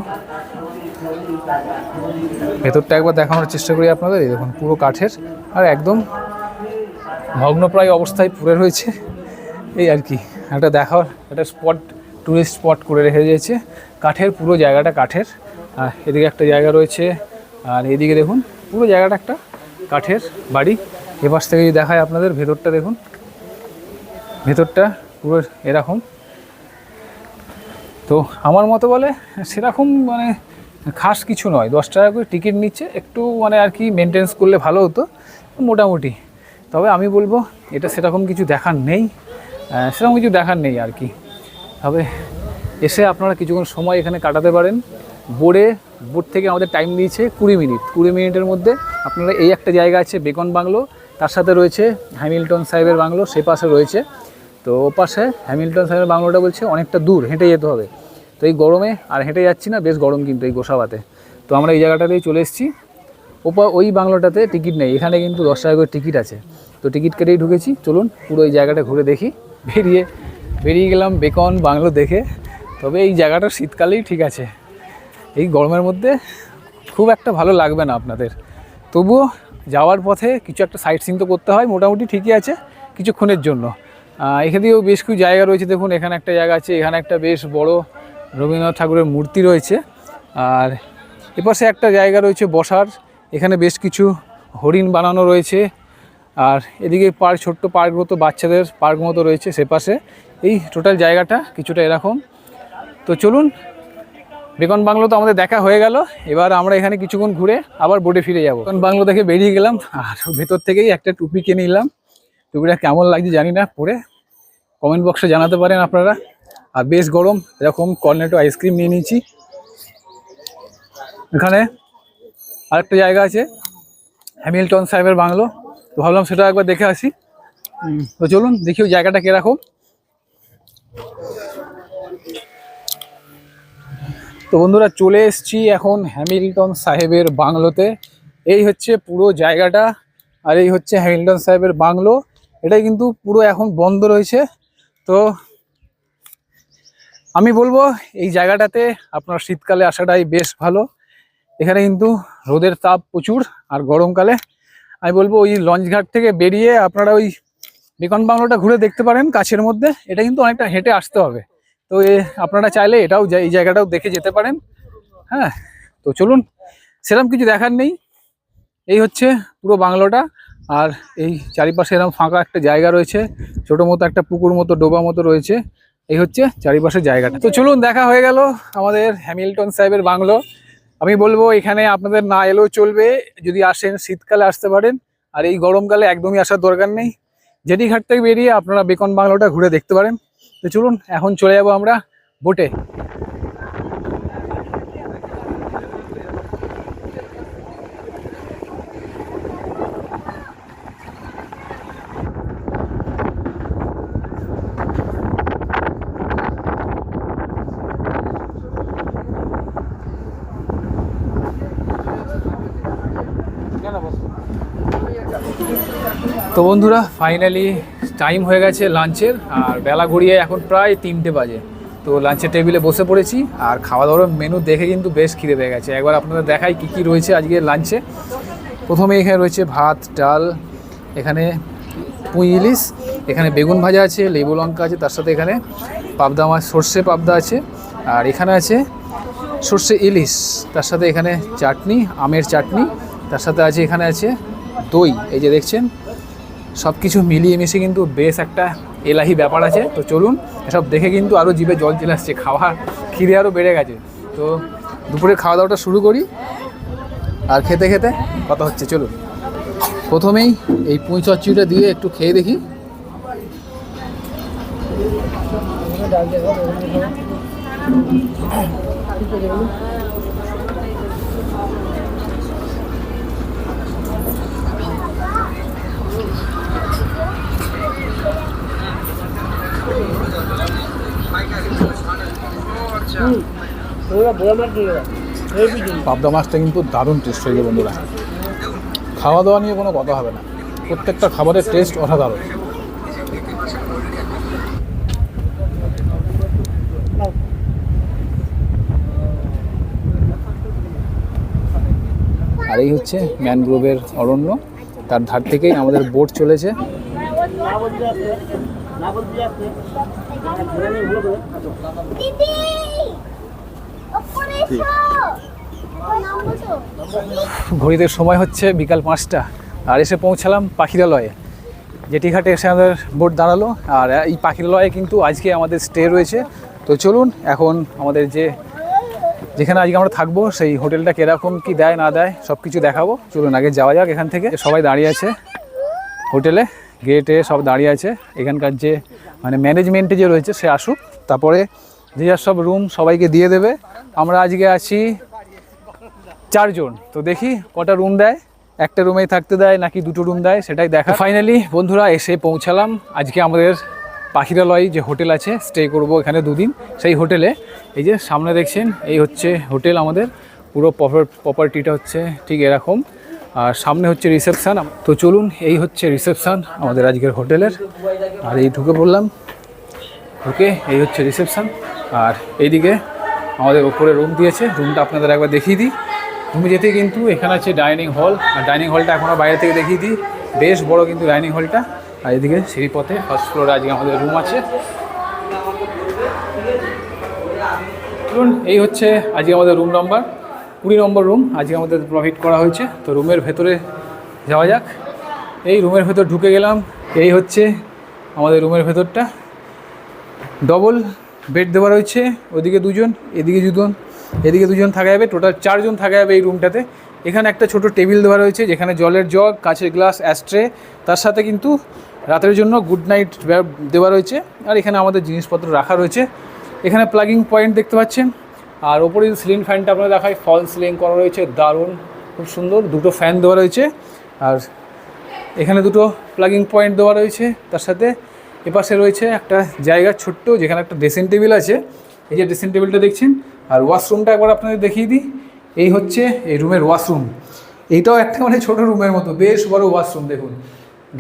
ভেতরটা একবার দেখানোর চেষ্টা করি আপনাদের। এই দেখুন পুরো কাঠের, আর একদম ভগ্নপ্রায় অবস্থায় পড়ে রয়েছে। এই আর কি একটা দেখার একটা স্পট, টুরিস্ট স্পট করে রেখে দিয়েছে। কাঠের, পুরো জায়গাটা কাঠের। আর এদিকে একটা জায়গা রয়েছে, আর এদিকে দেখুন পুরো জায়গাটা একটা কাঠের বাড়ি। এপাশ থেকে যদি দেখায় আপনাদের, ভেতরটা দেখুন, ভেতরটা পুরো এরকম। তো আমার মতো বলে সেরকম মানে খাস কিছু নয়, 10 টাকা করে টিকিট নিচ্ছে, একটু মানে আর কি মেনটেন্স করলে ভালো হতো মোটামুটি। তবে আমি বলবো এটা সেরকম কিছু দেখার নেই, সেরকম কিছু দেখার নেই আর কি। তবে এসে আপনারা কিছুক্ষণ সময় এখানে কাটাতে পারেন। বোট থেকে আমাদের টাইম দিয়েছে 20 মিনিট। 20 মিনিটের মধ্যে আপনারা এই একটা জায়গা আছে বেকন বাংলো, তার সাথে রয়েছে হ্যামিল্টন সাহেবের বাংলো, সে পাশে রয়েছে। তো ও পাশে হ্যামিল্টন সাহেবের বাংলোটা বলছে অনেকটা দূর, হেঁটে যেতে হবে। তো এই গরমে আর হেঁটে যাচ্ছি না, বেশ গরম কিন্তু এই গোসাবাতে। তো আমরা এই জায়গাটাতেই চলে এসেছি। ওই বাংলোটাতে টিকিট নেই, এখানে কিন্তু 10 টাকা করে টিকিট আছে। তো টিকিট কেটেই ঢুকেছি। চলুন পুরো এই জায়গাটা ঘুরে দেখি। বেরিয়ে গেলাম বেকন বাংলো দেখে। তবে এই জায়গাটা শীতকালেই ঠিক আছে, এই গরমের মধ্যে খুব একটা ভালো লাগবে না আপনাদের। তবুও যাওয়ার পথে কিছু একটা সাইট সিন তো করতে হয়, মোটামুটি ঠিকই আছে কিছুক্ষণের জন্য। এখানেও বেশ কিছু জায়গা রয়েছে। দেখুন এখানে একটা জায়গা আছে, এখানে একটা বেশ বড় রবীন্দ্রনাথ ঠাকুরের মূর্তি রয়েছে। আর এপাশে একটা জায়গা রয়েছে বসার, এখানে বেশ কিছু হরিণ বানানো রয়েছে। আর এদিকে পার্ক, ছোট্ট পার্ক মতো, বাচ্চাদের পার্ক মতো রয়েছে সেপাশে। এই টোটাল জায়গাটা কিছুটা এরকম। তো চলুন, বেকন বাংলো তো আমাদের দেখা হয়ে গেল। এবার আমরা এখানে কিছুক্ষণ ঘুরে আবার বোটে ফিরে যাবো। বেকন বাংলো দেখে বেরিয়ে গেলাম, আর ভেতর থেকেই একটা টুপি কিনে নিলাম। টুপিটা কেমন লাগছে জানি না, পরে কমেন্ট বক্সে জানাতে পারেন আপনারা। আর বেশ গরম, এরকম কর্নেটো আইসক্রিম নিয়ে নিয়েছি। এখানে আরেকটা জায়গা আছে হ্যামিল্টন সাহেবের বাংলো, তো ভাবলাম সেটা একবার দেখে আসি। তো চলুন দেখি ওই জায়গাটা কীরকম। তো বন্ধুরা, চলে এসেছি এখন হ্যামিল্টন সাহেবের বাংলোতে। এই হচ্ছে পুরো জায়গাটা, আর এই হচ্ছে হ্যামিল্টন সাহেবের বাংলো। এটা কিন্তু পুরো এখন বন্ধ রয়েছে। তো আমি বলবো এই জায়গাটাতে আপনার শীতকালে আসাটাই বেশ ভালো। এখানে কিন্তু রোদের তাপ প্রচুর, আর গরমকালে আমি বলবো ওই লঞ্চ ঘাট থেকে বেরিয়ে আপনারা ওই বেকন বাংলোটা ঘুরে দেখতে পারেন কাছের মধ্যে। এটা কিন্তু অনেকটা হেঁটে আসতে হবে, তো আপনারা চাইলে এটাও এই জায়গাটাও দেখে যেতে পারেন। হ্যাঁ, তো চলুন, সেরকম কিছু দেখার নেই। এই হচ্ছে পুরো বাংলোটা, আর এই চারিপাশে এরকম ফাঁকা একটা জায়গা রয়েছে, ছোটো মতো একটা পুকুর মতো, ডোবা মতো রয়েছে। এই হচ্ছে চারিপাশের জায়গাটা। তো চলুন, দেখা হয়ে গেল আমাদের হ্যামিল্টন সাহেবের বাংলো। আমি বলবো এখানে আপনাদের না এলেও চলবে, যদি আসেন শীতকালে আসতে পারেন, আর এই গরমকালে একদমই আসার দরকার নেই। জেটি ঘাট থেকে বেরিয়ে আপনারা বেকন বাংলোটা ঘুরে দেখতে পারেন। তো চলুন, এখন চলে যাব আমরা বোটে। তো বন্ধুরা, ফাইনালি টাইম হয়ে গেছে লাঞ্চের, আর বেলা গড়িয়ে এখন প্রায় 3টে বাজে। তো লাঞ্চের টেবিলে বসে পড়েছি, আর খাওয়া দাওয়ার মেনু দেখে কিন্তু বেশ খিদে পেয়ে গেছে। একবার আপনাদের দেখাই কী কী রয়েছে আজকে লাঞ্চে। প্রথমে এখানে রয়েছে ভাত, ডাল, এখানে পুঁই ইলিশ, এখানে বেগুন ভাজা আছে, লেবু লঙ্কা আছে, তার সাথে এখানে পাবদা মাছ, সর্ষে পাবদা আছে, আর এখানে আছে সর্ষে ইলিশ, তার সাথে এখানে চাটনি, আমের চাটনি, তার সাথে আছে এখানে আছে দই। এই যে দেখছেন, সব কিছু মিলিয়ে মিশিয়ে কিন্তু বেশ একটা এলাহি ব্যাপার আছে। তো চলুন, এসব দেখে কিন্তু আরও জিভে জল চলে আসছে, খাওয়া খিদে আরও বেড়ে গেছে। তো দুপুরে খাওয়া দাওয়াটা শুরু করি, আর খেতে খেতে কথা হচ্ছে। চলুন, প্রথমেই এই পুঁই চচ্চড়িটা দিয়ে একটু খেয়ে দেখি। পাবদা মাছটা কিন্তু দারুণ টেস্ট হয়েছে বন্ধুরা। খাওয়া দাওয়া নিয়ে কোনো কথা হবে না, প্রত্যেকটা খাবারের টেস্ট অসাধারণ। আর এই হচ্ছে ম্যানগ্রোভের অরণ্য, তার ধার থেকেই আমাদের বোট চলেছে। ঘড়িতে সময় হচ্ছে বিকাল 5টা, আর এসে পৌঁছালাম পাখিরালয়ে। জেটি ঘাটে এসে আমাদের বোট দাঁড়ালো, আর এই পাখিরালয়ে কিন্তু আজকে আমাদের স্টে রয়েছে। তো চলুন, এখন আমাদের যেখানে আজকে আমরা থাকবো সেই হোটেলটা কীরকম কী দেয় না দেয় সব কিছু দেখাবো। চলুন আগে যাওয়া যাক এখান থেকে। সবাই দাঁড়িয়ে আছে হোটেলে, গেটে সব দাঁড়িয়ে আছে। এখানকার যে ম্যানেজমেন্টে যে রয়েছে সে আসুক, তারপরে যে যার সব রুম সবাইকে দিয়ে দেবে। আমরা আজকে আছি 4 জন, তো দেখি কটা রুম দেয়, একটা রুমেই থাকতে দেয় নাকি 2টো রুম দেয় সেটাই দেখা। ফাইনালি বন্ধুরা এসে পৌঁছালাম আজকে আমাদের পাখিরালয় যে হোটেল আছে, স্টে করব এখানে 2 দিন। সেই হোটেলে এই যে সামনে দেখছেন, এই হচ্ছে হোটেল আমাদের। পুরো প্রপার্টিটা হচ্ছে ঠিক এরকম, আর সামনে হচ্ছে রিসেপশান। তো চলুন, এই হচ্ছে রিসেপশান আমাদের আজকের হোটেলের। আর এই ঢুকে পড়লাম, ঢুকে এই হচ্ছে রিসেপশান। আর এইদিকে আমাদের ওপরে রুম দিয়েছে, রুমটা আপনাদের একবার দেখিয়ে দিই। রুমে যেতে কিন্তু এখানে আছে ডাইনিং হল, আর ডাইনিং হলটা এখনও বাইরে থেকে দেখিয়ে দিই। বেশ বড় কিন্তু ডাইনিং হলটা। আর এদিকে সিঁড়িপথে ফার্স্ট ফ্লোরে আজকে আমাদের রুম আছে। ধরুন এই হচ্ছে আজকে আমাদের রুম নাম্বার 20 নম্বর রুম আজকে আমাদের প্রোভাইড করা হয়েছে। তো রুমের ভেতরে যাওয়া যাক। এই রুমের ভেতর ঢুকে গেলাম। এই হচ্ছে আমাদের রুমের ভেতরটা, ডবল বেড দেওয়া রয়েছে, ওদিকে দুজন, এদিকে দুজন, এদিকে দুজন থাকা যাবে, টোটাল 4 জন থাকা যাবে এই রুমটাতে। এখানে একটা ছোট টেবিল দেওয়া রয়েছে যেখানে জলের জগ, কাঁচের গ্লাস, অ্যাস্ট্রে, তার সাথে কিন্তু রাতের জন্য গুড নাইট দেওয়া রয়েছে। আর এখানে আমাদের জিনিসপত্র রাখা রয়েছে। এখানে প্লাগিং পয়েন্ট দেখতে পাচ্ছেন। আর ওপরে সিলিং ফ্যানটা আপনারা দেখায়, ফল সিলিং করা রয়েছে, দারুণ, খুব সুন্দর। 2টো ফ্যান দেওয়া রয়েছে। আর এখানে 2টো প্লাগিং পয়েন্ট দেওয়া রয়েছে। তার সাথে এপাশে রয়েছে একটা জায়গা ছোট্ট যেখানে একটা ড্রেসিং টেবিল আছে। এই যে ড্রেসিং টেবিলটা দেখছেন। আর ওয়াশরুমটা একবার আপনাদের দেখিয়ে দিই। এই হচ্ছে এই রুমের ওয়াশরুম। এইটাও একটা মানে ছোটো রুমের মতো, বেশ বড় ওয়াশরুম। দেখুন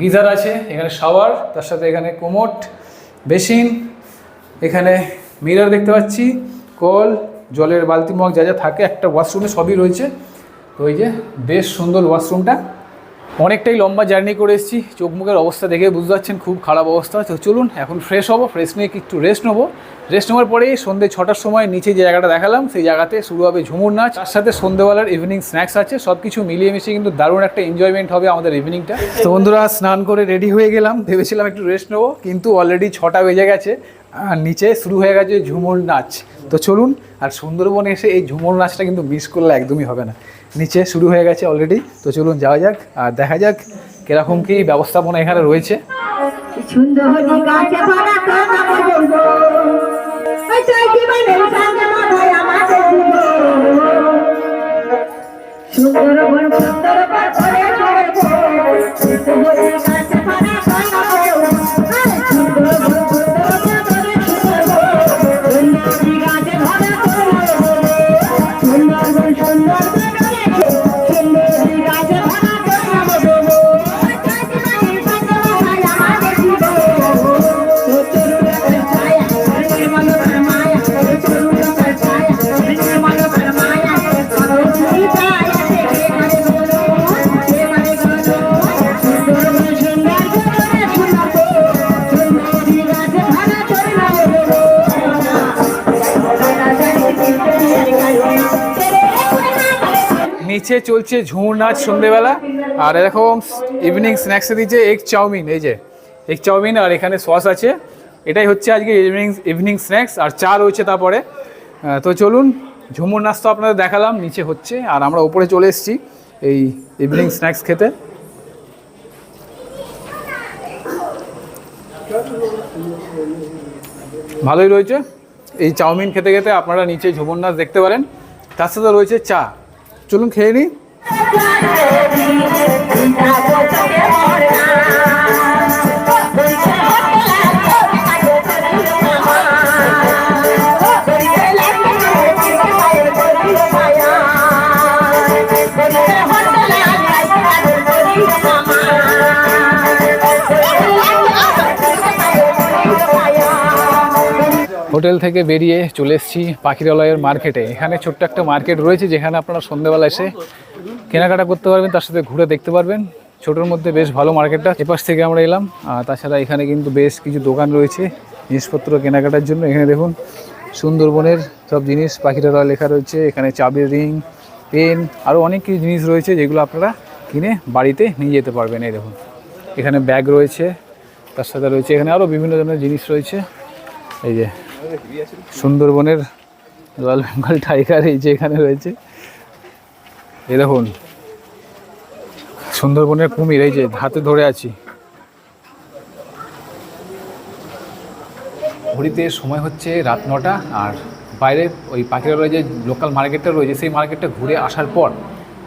গিজার আছে, এখানে শাওয়ার, তার সাথে এখানে কোমোট, বেসিন, এখানে মিরর দেখতে পাচ্ছি, কল, জলের বালতি মগ যা যা থাকে একটা ওয়াশরুমে সবই রয়েছে। তো এই যে বেশ সুন্দর ওয়াশরুমটা। অনেকটাই লম্বা জার্নি করে এসেছি, চোখ মুখের অবস্থা দেখে বুঝতে পারছেন খুব খারাপ অবস্থা। তো চলুন এখন ফ্রেশ হবো, ফ্রেশ নিয়ে একটু রেস্ট নেবো। রেস্ট নেওয়ার পরেই সন্ধ্যে 6টার সময় নিচে যে জায়গাটা দেখালাম সেই জায়গাতে শুরু হবে ঝুমুর নাচ। তার সাথে সন্ধ্যেবেলার ইভিনিং স্ন্যাক্স আছে। সব কিছু মিলিয়ে মিশিয়ে কিন্তু দারুণ একটা এনজয়মেন্ট হবে আমাদের ইভিনিংটা। তো বন্ধুরা স্নান করে রেডি হয়ে গেলাম, ভেবেছিলাম একটু রেস্ট নেবো, কিন্তু অলরেডি 6টা বেজে গেছে আর নিচে শুরু হয়ে গেছে ঝুমুর নাচ। তো চলুন, আর সুন্দরবনে এসে এই ঝুমুর নাচটা কিন্তু মিস করলে একদমই হবে না। নিচে শুরু হয়ে গেছে অলরেডি। তো চলুন যাওয়া যাক আর দেখা যাক কিরকম কি ব্যবস্থাপনা এখানে রয়েছে। নিচে চলছে ঝুমুর নাচ সন্ধ্যেবেলা। আর এরকম ইভিনিং স্ন্যাক্সে দিচ্ছে এগ চাউমিন। এই যে এগ চাউমিন, আর এখানে সস আছে। এটাই হচ্ছে আজকে ইভিনিং স্ন্যাক্স। আর চা রয়েছে তারপরে। তো চলুন, ঝুমুর নাচ তো আপনাদের দেখালাম নিচে হচ্ছে, আর আমরা উপরে চলে এসেছি এই ইভিনিং স্ন্যাক্স খেতে। ভালোই রয়েছে। এই চাউমিন খেতে খেতে আপনারা নিচে ঝুমুর নাচ দেখতে পারেন। তার সাথে রয়েছে চা। চলুন খেয়ে নিই। হোটেল থেকে বেরিয়ে চলে এসেছি পাখিরালয়ের মার্কেটে। এখানে ছোট্ট একটা মার্কেট রয়েছে যেখানে আপনারা সন্ধ্যেবেলা এসে কেনাকাটা করতে পারবেন, তার সাথে ঘুরে দেখতে পারবেন। ছোটোর মধ্যে বেশ ভালো মার্কেটটা। এপাশ থেকে আমরা এলাম। আর তাছাড়া এখানে কিন্তু বেশ কিছু দোকান রয়েছে জিনিসপত্র কেনাকাটার জন্য। এখানে দেখুন সুন্দরবনের সব জিনিস পাখিরালয় লেখা রয়েছে। এখানে চাবির রিং, পেন, আরও অনেক কিছু জিনিস রয়েছে যেগুলো আপনারা কিনে বাড়িতে নিয়ে যেতে পারবেন। এই দেখুন এখানে ব্যাগ রয়েছে, তার সাথে রয়েছে এখানে আরও বিভিন্ন ধরনের জিনিস রয়েছে। এই যে সুন্দরবনের রয়্যাল বেঙ্গল টাইগার এই যে এখানে রয়েছে। এই দেখুন সুন্দরবনের কুমির, এই যে হাতে ধরে আছি। ঘড়িতে সময় হচ্ছে রাত 9টা। আর বাইরে ওই পাখিরালয় যে লোকাল মার্কেটটা রয়েছে সেই মার্কেটটা ঘুরে আসার পর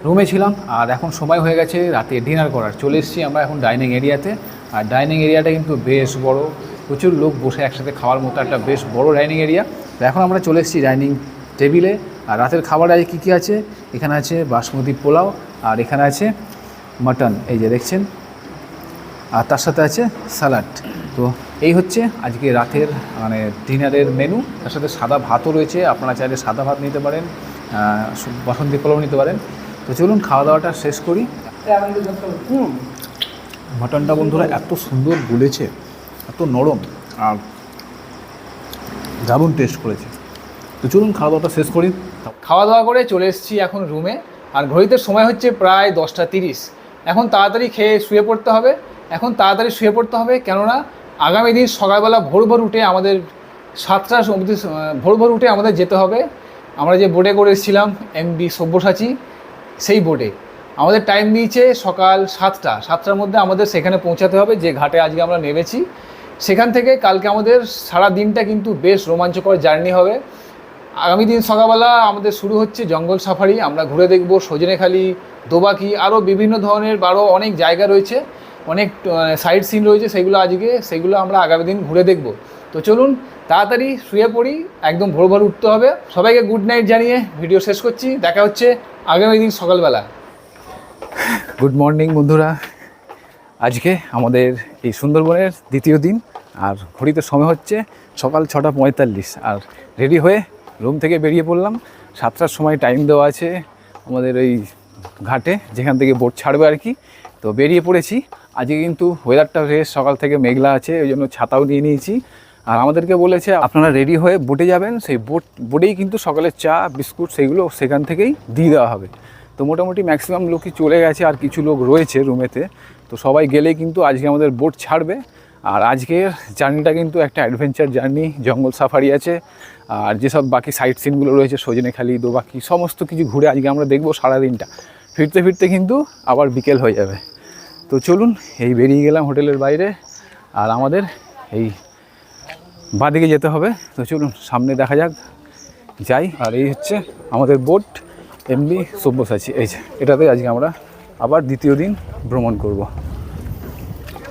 রুমে ছিলাম। আর এখন সময় হয়ে গেছে রাতে ডিনার করার। চলে এসেছি আমরা এখন ডাইনিং এরিয়াতে। আর ডাইনিং এরিয়াটা কিন্তু বেশ বড়, প্রচুর লোক বসে একসাথে খাওয়ার মতো একটা বেশ বড় ডাইনিং এরিয়া। এখন আমরা চলে এসেছি ডাইনিং টেবিলে। আর রাতের খাবার আজ কী কী আছে, এখানে আছে বাসমতি পোলাও, আর এখানে আছে মাটন, এই যে দেখছেন, আর তার সাথে আছে স্যালাড। তো এই হচ্ছে আজকে রাতের মানে ডিনারের মেনু। তার সাথে সাদা ভাতও রয়েছে, আপনারা চাইলে সাদা ভাত নিতে পারেন, বাসন্তী পোলাও নিতে পারেন। তো চলুন খাওয়া দাওয়াটা শেষ করি। মাটনটা বন্ধুরা এত সুন্দর গুলেছে, এত নরম আর দারুণ টেস্ট করেছে। তো চলুন খাওয়া দাওয়াটা শেষ করি। খাওয়া দাওয়া করে চলে এসেছি এখন রুমে, আর ঘড়িতে সময় হচ্ছে প্রায় 10:30। এখন তাড়াতাড়ি খেয়ে শুয়ে পড়তে হবে। কেননা আগামী দিন সকালবেলা ভোর উঠে আমাদের 7টা অবধি ভোর উঠে আমাদের যেতে হবে। আমরা যে বোটে করে এসেছিলাম MV সব্যসাচী, সেই বোটে আমাদের টাইম দিয়েছে সকাল 7টার মধ্যে আমাদের সেখানে পৌঁছাতে হবে, যে ঘাটে আজকে আমরা নেমেছি। সেখান থেকে কালকে আমাদের সারা দিনটা কিন্তু বেশ রোমাঞ্চকর জার্নি হবে। আগামী দিন সকালবেলা আমাদের শুরু হচ্ছে জঙ্গল সাফারি। আমরা ঘুরে দেখব সজনেখালি, দোবাকি, আরও বিভিন্ন ধরনের আরও অনেক জায়গা রয়েছে, অনেক সাইট সিন রয়েছে, সেগুলো আমরা আগামী দিন ঘুরে দেখব। তো চলুন তাড়াতাড়ি শুয়ে পড়ি, একদম ভোর উঠতে হবে। সবাইকে গুড নাইট জানিয়ে ভিডিও শেষ করছি। দেখা হচ্ছে আগামী দিন সকালবেলা। গুড মর্নিং বন্ধুরা, আজকে আমাদের এই সুন্দরবনের দ্বিতীয় দিন, আর ঘড়িতে সময় হচ্ছে সকাল 6:45। আর রেডি হয়ে রুম থেকে বেরিয়ে পড়লাম। 7টার সময় টাইম দেওয়া আছে আমাদের ওই ঘাটে, যেখান থেকে বোট ছাড়বে আর কি। তো বেরিয়ে পড়েছি। আজকে কিন্তু ওয়েদারটা বেশ সকাল থেকে মেঘলা আছে, ওই জন্য ছাতাও নিয়ে নিয়েছি। আর আমাদেরকে বলেছে আপনারা রেডি হয়ে বোটে যাবেন, সেই বোটেই কিন্তু সকালের চা বিস্কুট সেইগুলো সেখান থেকেই দিয়ে দেওয়া হবে। তো মোটামুটি ম্যাক্সিমাম লোকই চলে গেছে, আর কিছু লোক রয়েছে রুমেতে। তো সবাই গেলেই কিন্তু আজকে আমাদের বোট ছাড়বে। আর আজকের জার্নিটা কিন্তু একটা অ্যাডভেঞ্চার জার্নি, জঙ্গল সাফারি আছে, আর যেসব বাকি সাইট সিনগুলো রয়েছে সজনেখালি, দোবাকি, সমস্ত কিছু ঘুরে আজকে আমরা দেখবো সারাদিনটা। ফিরতে কিন্তু আবার বিকেল হয়ে যাবে। তো চলুন, এই বেরিয়ে গেলাম হোটেলের বাইরে, আর আমাদের এই বাঁদিকে যেতে হবে। তো চলুন সামনে দেখা যাক, যাই। আর এই হচ্ছে আমাদের বোট MV সব্যসাচী, এই যে এটাতে আজকে আমরা আবার দ্বিতীয় দিন ভ্রমণ করব।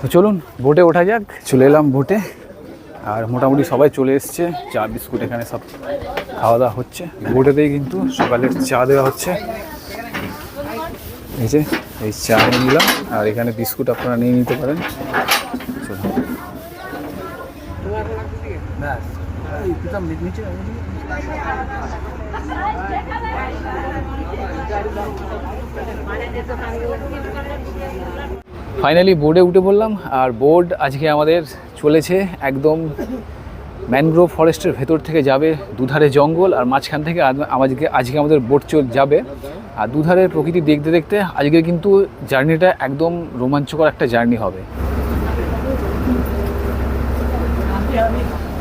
তো চলুন বোটে ওঠা যাক। চলে এলাম বোটে, আর মোটামুটি সবাই চলে এসছে। চা বিস্কুট এখানে সব খাওয়া দাওয়া হচ্ছে। বোটেতেই কিন্তু সকালের চা দেওয়া হচ্ছে। এই যে এই চা নিয়ে নিলাম, আর এখানে বিস্কুট আপনারা নিয়ে নিতে পারেন। চলুন ফাইনালি বোর্ডে উঠে পড়লাম। আর বোর্ড আজকে আমাদের চলেছে একদম ম্যানগ্রোভ ফরেস্টের ভেতর থেকে যাবে, দুধারে জঙ্গল, আর মাঝখান থেকে আজকে আমাদের বোট যাবে। আর দুধারের প্রকৃতি দেখতে দেখতে আজকে কিন্তু জার্নিটা একদম রোমাঞ্চকর একটা জার্নি হবে।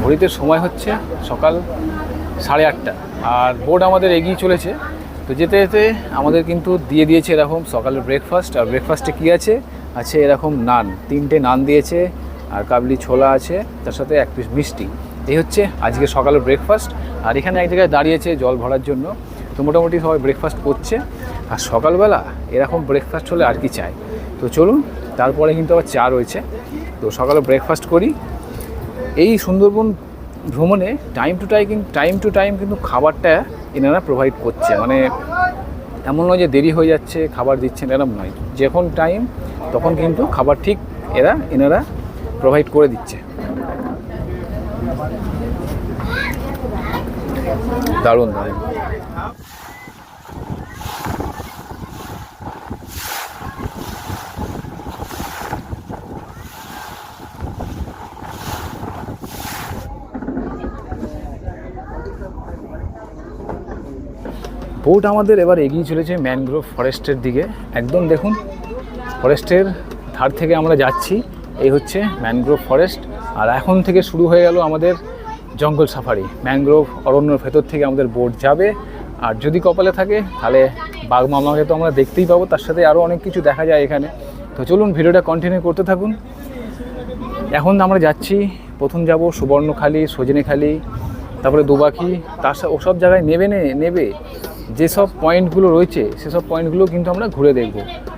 ঘড়িতে সময় হচ্ছে সকাল 8:30, আর বোট আমাদের এগিয়ে চলেছে। তো যেতে যেতে আমাদের কিন্তু দিয়ে দিয়েছে এরকম সকালের ব্রেকফাস্ট। আর ব্রেকফাস্টে কী আছে এরকম নান, 3টে নান দিয়েছে, আর কাবলি ছোলা আছে, তার সাথে 1 পিস মিষ্টি। এই হচ্ছে আজকে সকালের ব্রেকফাস্ট। আর এখানে এক জায়গায় দাঁড়িয়েছে জল ভরার জন্য। তো মোটামুটি সবাই ব্রেকফাস্ট করছে। আর সকালবেলা এরকম ব্রেকফাস্ট হলে আর কি চাই। তো চলুন, তারপরে কিন্তু আবার চা রয়েছে। তো সকালে ব্রেকফাস্ট করি। এই সুন্দরবন ভ্রমণে টাইম টু টাইম কিন্তু খাবারটা এনারা প্রোভাইড করছে, মানে এমন নয় যে দেরি হয়ে যাচ্ছে খাবার দিচ্ছেন, এরকম নয়। যখন টাইম তখন কিন্তু খাবার ঠিক এনারা প্রোভাইড করে দিচ্ছে। দারুণ দারুণ। বোট আমাদের এবার এগিয়ে চলেছে ম্যানগ্রোভ ফরেস্টের দিকে। একদম দেখুন, ফরেস্টের ধার থেকে আমরা যাচ্ছি। এই হচ্ছে ম্যানগ্রোভ ফরেস্ট। আর এখন থেকে শুরু হয়ে গেল আমাদের জঙ্গল সাফারি। ম্যানগ্রোভ অরণ্যের ভেতর থেকে আমাদের বোট যাবে। আর যদি কপালে থাকে তাহলে বাঘ মামাকে তো আমরা দেখতেই পাবো, তার সাথে আরও অনেক কিছু দেখা যায় এখানে। তো চলুন ভিডিওটা কন্টিনিউ করতে থাকুন। এখন আমরা যাচ্ছি, প্রথম যাব সুবর্ণখালি, সজনেখালি, তারপরে দোবাকি, তার সাথে ওসব জায়গায় নেবে যেসব পয়েন্টগুলো রয়েছে সেসব পয়েন্টগুলো কিন্তু আমরা ঘুরে দেখব।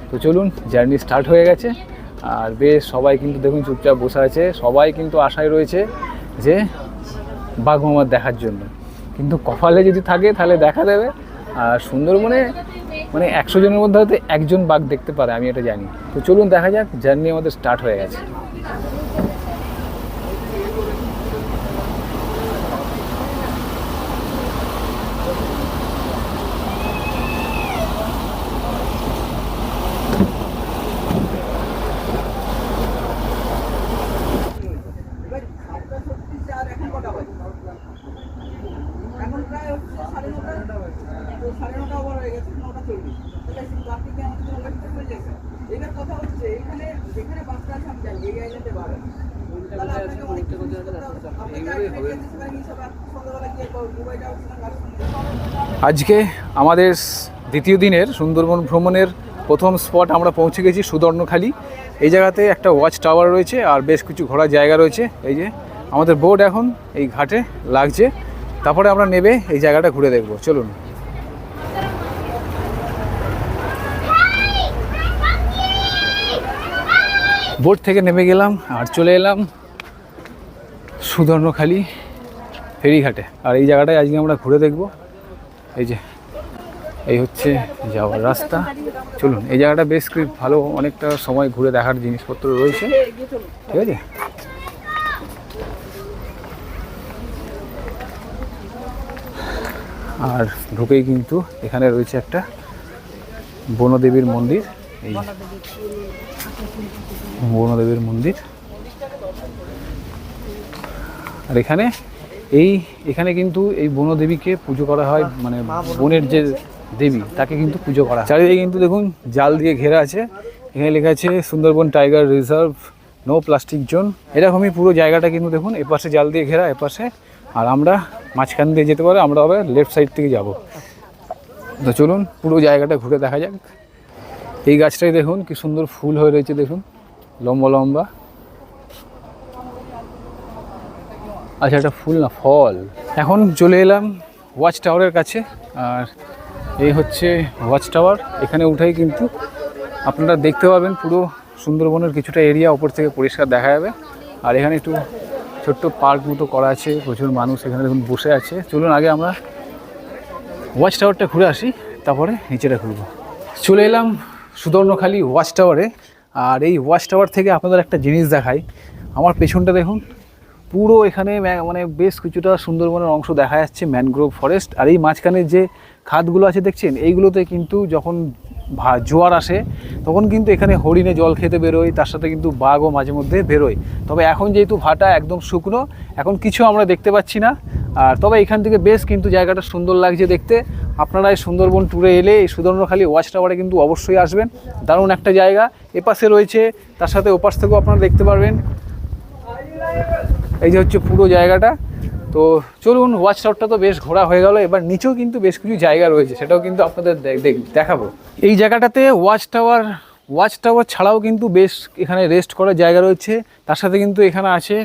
তো চলুন, জার্নি স্টার্ট হয়ে গেছে। আর বেশ সবাই কিন্তু দেখুন চুপচাপ বসে আছে। সবাই কিন্তু আশায় রয়েছে যে বাঘ মামার দেখার জন্য, কিন্তু কপালে যদি থাকে তাহলে দেখা দেবে। আর সুন্দরবনে মানে 100 জনের মধ্যে হয়তো 1জন বাঘ দেখতে পারে, আমি এটা জানি। তো চলুন দেখা যাক, জার্নি আমাদের স্টার্ট হয়ে গেছে। আজকে আমাদের দ্বিতীয় দিনের সুন্দরবন ভ্রমণের প্রথম স্পট আমরা পৌঁছে গেছি সুদর্ণখালি। এই জায়গাতে একটা ওয়াচ টাওয়ার রয়েছে আর বেশ কিছু ঘোরার জায়গা রয়েছে। এই যে আমাদের বোট এখন এই ঘাটে লাগছে, তারপরে আমরা নেবে এই জায়গাটা ঘুরে দেখব। চলুন। বোট থেকে নেমে গেলাম আর চলে এলাম সুদর্ণখালি ফেরিঘাটে। আর এই জায়গাটায় আজকে আমরা ঘুরে দেখব। এই যে এই হচ্ছে যাওয়ার রাস্তা। চলুন, এই জায়গাটা বেশ খুব ভালো, অনেকটা সময় ঘুরে দেখার জিনিসপত্র রয়েছে। ঠিক আছে, আর ঢুকেই কিন্তু এখানে রয়েছে একটা বনদেবীর মন্দির। এই বনদেবীর মন্দির। আর এখানে কিন্তু এই বনদেবীকে পুজো করা হয়, মানে বনের যে দেবী তাকে কিন্তু পুজো করা হয়। চারিদিকে কিন্তু দেখুন জাল দিয়ে ঘেরা আছে। এখানে লেখা আছে Sundarban tiger reserve, no plastic zone. এরকমই পুরো জায়গাটা কিন্তু দেখুন, এপাশে জাল দিয়ে ঘেরা, এপাশে। আর আমরা মাঝখান দিয়ে যেতে পারে, আমরা আবার লেফট সাইড থেকে যাব। তো চলুন পুরো জায়গাটা ঘুরে দেখা যাক। এই গাছটাই দেখুন কি সুন্দর ফুল হয়ে রয়েছে, দেখুন লম্বা লম্বা। আচ্ছা, এটা ফুল না ফল। এখন চলে এলাম ওয়াচ টাওয়ারের কাছে। আর এই হচ্ছে ওয়াচ টাওয়ার। এখানে উঠেই কিন্তু আপনারা দেখতে পাবেন পুরো সুন্দরবনের কিছুটা এরিয়া ওপর থেকে পরিষ্কার দেখা যাবে। আর এখানে একটু ছোট্ট পার্ক মতো করা আছে, প্রচুর মানুষ এখানে দেখুন বসে আছে। চলুন আগে আমরা ওয়াচ টাওয়ারটা ঘুরে আসি, তারপরে নিচেটা ঘুরবো। চলে এলাম সুদর্ণখালি ওয়াচ টাওয়ারে। আর এই ওয়াচ টাওয়ার থেকে আপনাদের একটা জিনিস দেখাই। আমার পেছনটা দেখুন, পুরো এখানে মানে বেশ কিছুটা সুন্দরবনের অংশ দেখা যাচ্ছে, ম্যানগ্রোভ ফরেস্ট। আর এই মাঝখানে যে খাতগুলো আছে দেখছেন, এইগুলোতে কিন্তু যখন জোয়ার আসে তখন কিন্তু এখানে হরিণে জল খেতে বেরোয়, তার সাথে কিন্তু বাঘও মাঝে মধ্যে বেরোয়। তবে এখন যেহেতু ভাটা একদম শুকনো, এখন কিছু আমরা দেখতে পাচ্ছি না। আর তবে এখান থেকে বেশ কিন্তু জায়গাটা সুন্দর লাগছে দেখতে। আপনারা এই সুন্দরবন ট্যুরে এলে এই সুদর্ণখালি ওয়াচ টাওয়ারে কিন্তু অবশ্যই আসবেন, দারুণ একটা জায়গা। এপাশে রয়েছে, তার সাথে ওপাশ থেকেও আপনারা দেখতে পারবেন। এই যে হচ্ছে পুরো জায়গাটা। তো চলুন, ওয়াচ টাওয়ারটা তো বেশ ঘোরা হয়ে গেল, এবার নিচেও কিন্তু বেশ কিছু জায়গা রয়েছে, সেটাও কিন্তু আপনাদের দেখাবো। এই জায়গাটাতে ওয়াচ টাওয়ার ছাড়াও কিন্তু বেশ এখানে রেস্ট করার জায়গা রয়েছে। তার সাথে কিন্তু এখানে আছে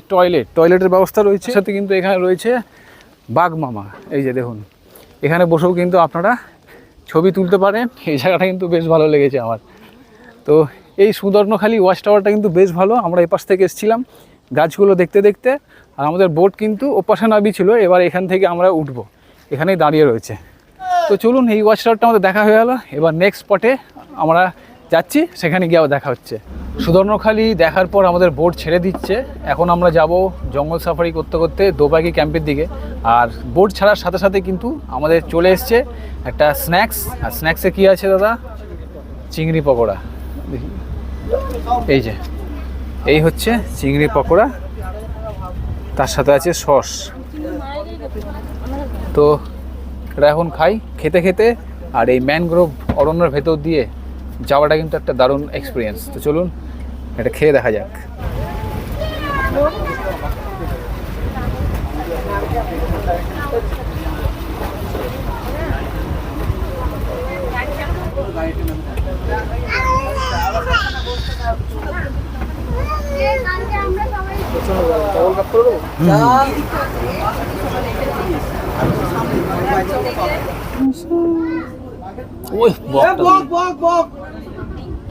টয়লেটের ব্যবস্থা রয়েছে। সাথে কিন্তু এখানে রয়েছে বাঘ মামা। এই যে দেখুন, এখানে বসেও কিন্তু আপনারা ছবি তুলতে পারেন। এই জায়গাটা কিন্তু বেশ ভালো লেগেছে আমার। তো এই সুদর্ণখালি ওয়াচ টাওয়ারটা কিন্তু বেশ ভালো। আমরা এপাশ থেকে এসেছিলাম গাছগুলো দেখতে দেখতে, আর আমাদের বোট কিন্তু ওপাশে নামিয়ে ছিল। এবার এখান থেকে আমরা উঠবো, এখানেই দাঁড়িয়ে রয়েছে। তো চলুন, এই ওয়াচ টাওয়ারটা আমাদের দেখা হয়ে গেল। এবার নেক্সট স্পটে আমরা যাচ্ছি, সেখানে গিয়ে দেখা হচ্ছে। সুদর্ণখালি দেখার পর আমাদের বোট ছেড়ে দিচ্ছে। এখন আমরা যাব জঙ্গল সাফারি করতে করতে দোবাগি ক্যাম্পের দিকে। আর বোট ছাড়ার সাথে সাথে কিন্তু আমাদের চলে এসছে একটা স্ন্যাক্স। আর স্ন্যাক্সে কী আছে দাদা? চিংড়ি পকোড়া। এই যে এই হচ্ছে চিংড়ি পকোড়া, তার সাথে আছে সস। তো এটা এখন খাই খেতে খেতে। আর এই ম্যানগ্রোভ অরণ্যের ভেতর দিয়ে যাওয়াটা কিন্তু একটা দারুণ এক্সপিরিয়েন্স। তো চলুন এটা খেয়ে দেখা যাক।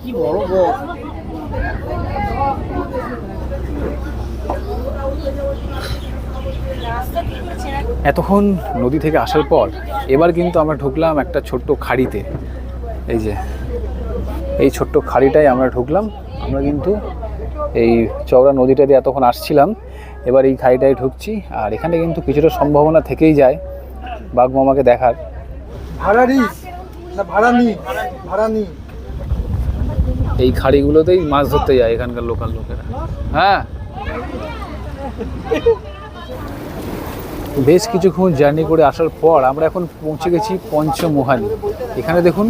কি বড় বক! এতক্ষণ নদী থেকে আসার পর এবার কিন্তু আমরা ঢুকলাম একটা ছোট্ট খাড়িতে। এই যে এই ছোট্ট খাড়িটাই আমরা ঢুকলাম। আমরা কিন্তু এই চওড়া নদীটা দিয়ে এতক্ষণ আসছিলাম, এবার এই খাড়িটায় ঢুকছি। আর এখানে কিন্তু কিছুটা সম্ভাবনা থেকেই যায় বাঘ মামাকে দেখার। এই খাড়িগুলোতেই মাছ ধরতে যায় এখানকার লোকাল লোকেরা। হ্যাঁ, বেশ কিছুক্ষণ জার্নি করে আসার পর আমরা এখন পৌঁছে গেছি পঞ্চমোহানি। এখানে দেখুন